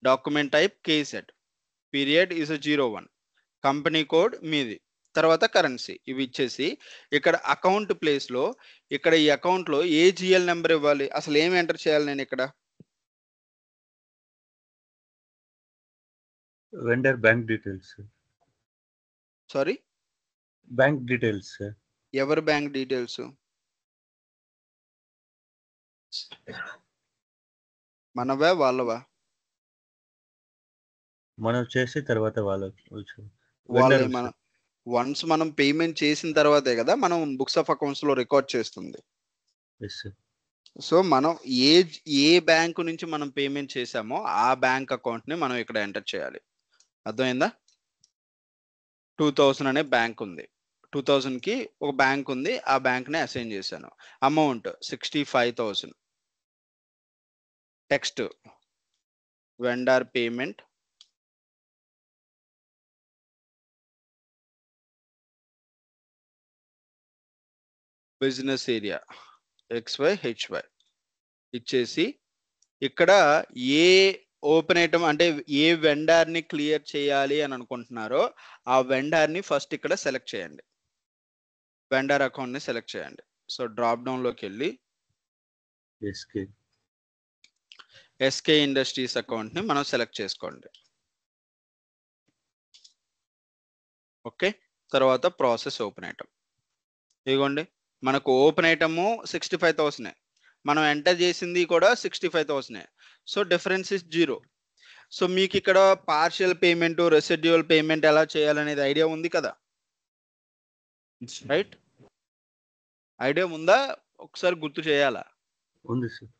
document type KZ, period is 01, company code మీది, తర్వాత కరెన్సీ ఇవి ఇచ్చేసి ఇక్కడ అకౌంట్ ప్లేస్లో ఇక్కడ ఈ అకౌంట్లో ఏ జిఎల్ నెంబర్ ఇవ్వాలి, అసలు ఏమి ఎంటర్ చేయాలి నేను ఇక్కడ? Vendor bank details. Sorry, bank details. ఎవరి బ్యాంక్ డీటెయిల్స్? మనవా వాళ్ళవా? మనం చేసి తర్వాత వాళ్ళే. మన వన్స్ మనం పేమెంట్ చేసిన తర్వాతే కదా మనం బుక్స్ ఆఫ్ అకౌంట్స్ లో రికార్డ్ చేస్తుంది. సో మనం ఏ బ్యాంకు నుంచి మనం పేమెంట్ చేసామో ఆ బ్యాంక్ అకౌంట్ ని మనం ఇక్కడ ఎంటర్ చేయాలి. అర్థమైందా? 2000 అనే బ్యాంక్ ఉంది, 2000కి ఒక బ్యాంక్ ఉంది, ఆ బ్యాంక్ ని అసైన్ చేశాను. Amount 65,000. Text vendor payment business area XYHY ఇచ్చేసి ఇక్కడ ఏ ఓపెన్ ఐటమ్ అంటే ఏ వెండర్ ని క్లియర్ చేయాలి అని అనుకుంటున్నారో ఆ వెండర్ ని ఫస్ట్ ఇక్కడ సెలెక్ట్ చేయండి, వెండర్ అకౌంట్ ని సెలెక్ట్ చేయండి. సో డ్రాప్ డౌన్ లోకి వెళ్ళి ఎస్కే ఇండస్ట్రీస్ అకౌంట్ ని మనం సెలెక్ట్ చేసుకోండి. ఓకే, తర్వాత ప్రాసెస్ ఓపెన్ ఐటమ్. ఇదిగోండి మనకు ఓపెన్ ఐటమ్ 65,000, మనం ఎంటర్ చేసింది కూడా 65,000. So difference is 0. సో మీకు ఇక్కడ పార్షియల్ పేమెంట్, రెసిడ్యూల్ పేమెంట్ ఎలా చేయాలనేది ఐడియా ఉంది కదా, రైట్? ఐడియా ఉందా? ఒకసారి గుర్తు చేయాలా? ఉంది సార్.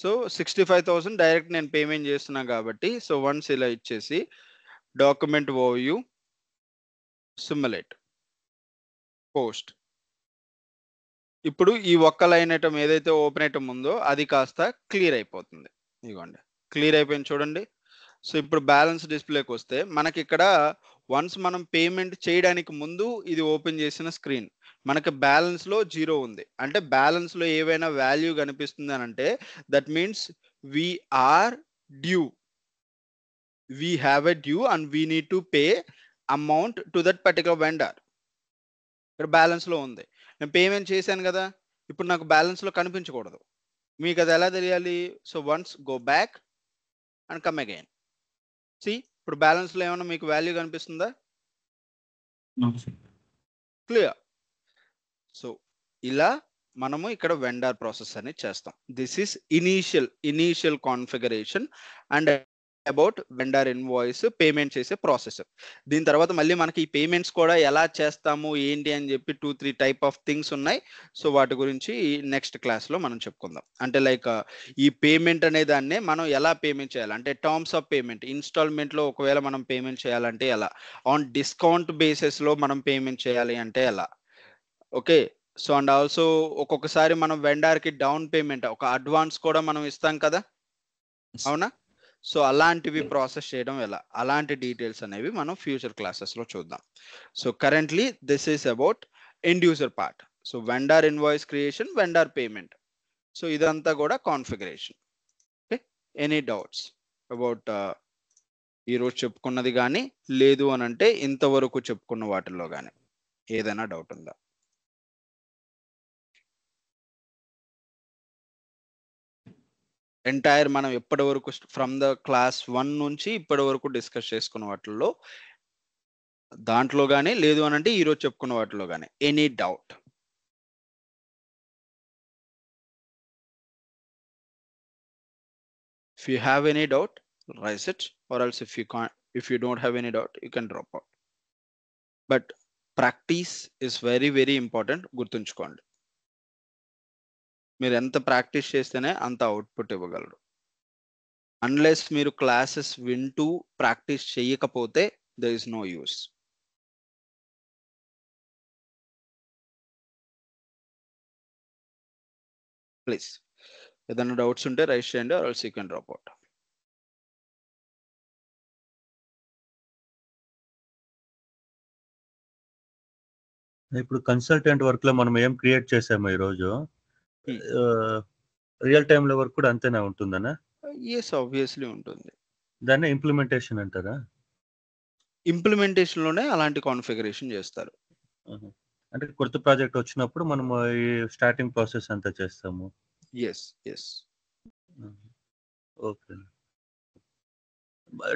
సో 65,000 డైరెక్ట్ నేను పేమెంట్ చేస్తున్నా కాబట్టి సో వన్స్ ఇలా ఇచ్చేసి డాక్యుమెంట్ ఓవ్యూ సిమ్యులేట్ పోస్ట్. ఇప్పుడు ఈ ఒక్క లైన్ ఐటమ్ ఏదైతే ఓపెన్ ఐటమ్ ఉందో అది కాస్త క్లియర్ అయిపోతుంది. ఇదిగోండి క్లియర్ అయిపోయింది చూడండి. సో ఇప్పుడు బ్యాలెన్స్ డిస్ప్లేకి వస్తే మనకి ఇక్కడ వన్స్ మనం పేమెంట్ చేయడానికి ముందు ఇది ఓపెన్ చేసిన స్క్రీన్, మనకి బ్యాలెన్స్ లో 0 ఉంది. అంటే బ్యాలెన్స్ లో ఏవైనా వాల్యూ కనిపిస్తుంది అని అంటే that means we are due, we have a due and we need to pay amount to that particular vendor. ఇక్కడ బ్యాలెన్స్ లో ఉంది, నేను పేమెంట్ చేశాను కదా, ఇప్పుడు నాకు బ్యాలెన్స్ లో కనిపించకూడదు. మీకు అది ఎలా తెలియాలి? So once go back and come again. See ఇప్పుడు బ్యాలెన్స్ లో ఏమైనా మీకు వాల్యూ కనిపిస్తుందా? క్లియర్. సో ఇలా మనము ఇక్కడ వెండర్ ప్రాసెస్ అనేది చేస్తాం. This is initial configuration and about vendor invoice payment చేసే ప్రాసెస్. దీని తర్వాత మళ్ళీ మనకి ఈ పేమెంట్స్ కూడా ఎలా చేస్తాము ఏంటి అని చెప్పి 2-3 టైప్ ఆఫ్ థింగ్స్ ఉన్నాయి. సో వాటి గురించి నెక్స్ట్ క్లాస్లో మనం చెప్పుకుందాం. అంటే లైక్ ఈ పేమెంట్ అనే దాన్ని మనం ఎలా పేమెంట్ చేయాలి అంటే టర్మ్స్ ఆఫ్ పేమెంట్, ఇన్స్టాల్మెంట్లో ఒకవేళ మనం పేమెంట్ చేయాలంటే ఎలా, ఆన్ డిస్కౌంట్ బేసిస్లో మనం పేమెంట్ చేయాలి అంటే ఎలా. ఓకే, సో అండ్ ఆల్సో ఒక్కొక్కసారి మనం వెండర్కి డౌన్ పేమెంట్ ఒక అడ్వాన్స్ కూడా మనం ఇస్తాం కదా, అవునా? సో అలాంటివి ప్రాసెస్ చేయడం ఎలా, అలాంటి డీటెయిల్స్ అనేవి మనం ఫ్యూచర్ క్లాసెస్లో చూద్దాం. So currently this is about end user part. So vendor invoice creation, vendor payment. So ఇదంతా కూడా configuration. Okay, any doubts about ఈరోజు చెప్పుకున్నది కానీ, లేదు అని అంటే ఇంతవరకు చెప్పుకున్న వాటిల్లో కానీ ఏదైనా డౌట్ ఉందా? ఎంటైర్ మనం ఎప్పటి వరకు ఫ్రమ్ ద క్లాస్ 1 నుంచి ఇప్పటి వరకు డిస్కస్ చేసుకున్న వాటిల్లో దాంట్లో కానీ, లేదు అని అంటే ఈరోజు చెప్పుకున్న వాటిలో కానీ any doubt? If you have any doubt, raise it, or else if you don't have any doubt, you can drop out. But practice is very very important. గుర్తుంచుకోండి, మీరు ఎంత ప్రాక్టీస్ చేస్తేనే అంత అవుట్పుట్ ఇవ్వగలరు. అన్లెస్ మీరు క్లాసెస్ వింటూ practice చేయకపోతే there is no use. Please ఏదైనా డౌట్స్ ఉంటే రైస్ చేయండి, or else you can drop out. ఇప్పుడు కన్సల్టెంట్ వర్క్ లో మనం ఏం క్రియేట్ చేసామో ఈరోజు రియల్ టైమ్ లో వర్క్ కూడా అంతేనా ఉంటుందనా? ఎస్, ఆబ్వియస్లీ ఉంటుంది. దాన్ని ఇంప్లిమెంటేషన్ అంటారా? ఇంప్లిమెంటేషన్ లోనే అలాంటి కాన్ఫిగరేషన్ చేస్తారు. అంటే కొత్త ప్రాజెక్ట్ వచ్చినప్పుడు మనం ఈ స్టార్టింగ్ ప్రాసెస్ అంతా చేస్తాము. Yes yes. Okay,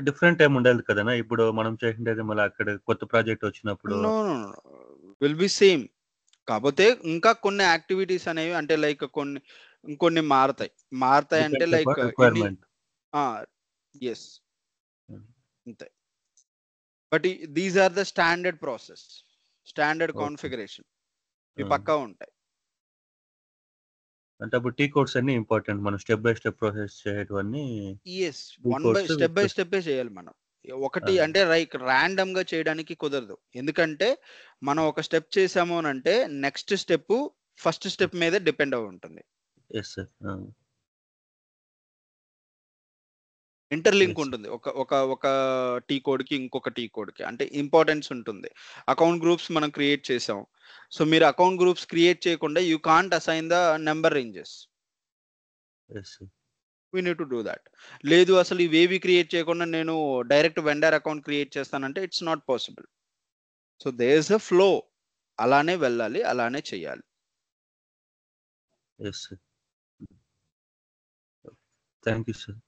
different time ఉండాలి కదనా? ఇప్పుడు మనం చేసిండేది మళ్ళీ అక్కడ కొత్త ప్రాజెక్ట్ వచ్చినప్పుడు నో విల్ బి సేమ్. కాకపోతే ఇంకా కొన్ని యాక్టివిటీస్ అనేవి అంటే లైక్ ఇంకొన్ని మారుతాయి అంటే లైక్ రిక్వైర్మెంట్. ఎస్ అంతే. But these are the standard process, standard configuration ఇవి పక్కా ఉంటాయి. అంటే అప్పుడు టీ కోడ్స్ అన్ని ఇంపార్టెంట్, మనం స్టెప్ బై స్టెప్ ప్రాసెస్ చేయటవన్నీ. ఎస్, స్టెప్ బై స్టెప్పే చేయాలి మనం. ఒకటి అంటే లైక్ ర్యాండమ్ గా చేయడానికి కుదరదు. ఎందుకంటే మనం ఒక స్టెప్ చేసాము అని అంటే నెక్స్ట్ స్టెప్ ఫస్ట్ స్టెప్ మీద డిపెండ్ అయి ఉంటుంది. ఇంటర్లింక్ ఉంటుంది ఒక టీ కోడ్ కి ఇంకొక టీ కోడ్ కి, అంటే ఇంపార్టెన్స్ ఉంటుంది. అకౌంట్ గ్రూప్స్ మనం క్రియేట్ చేసాం. సో మీరు అకౌంట్ గ్రూప్స్ క్రియేట్ చేయకుండా you can't assign the number ranges. we need to do that. లేదు అసలు ఇవేవి క్రియేట్ చేయకుండా నేను డైరెక్ట్ వెండర్ అకౌంట్ క్రియేట్ చేస్తానంటే it's not possible. So there is a flow, అలానే వెళ్ళాలి, అలానే చేయాలి. Thank you sir.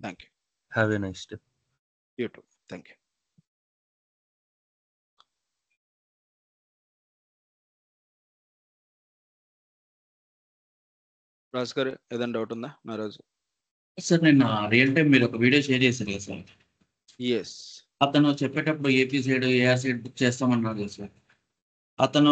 Thank you. Have a nice day. You too. Thank you. Raj garu ఏదైనా డౌట్ ఉందా? నా రోజు సార్ నేను రియల్ టైం మీరు ఒక వీడియో షేర్ చేశారు కదా సార్. ఎస్. అతను చెప్పేటప్పుడు AP side AR side book చేస్తామన్నారు కదా సార్. అతను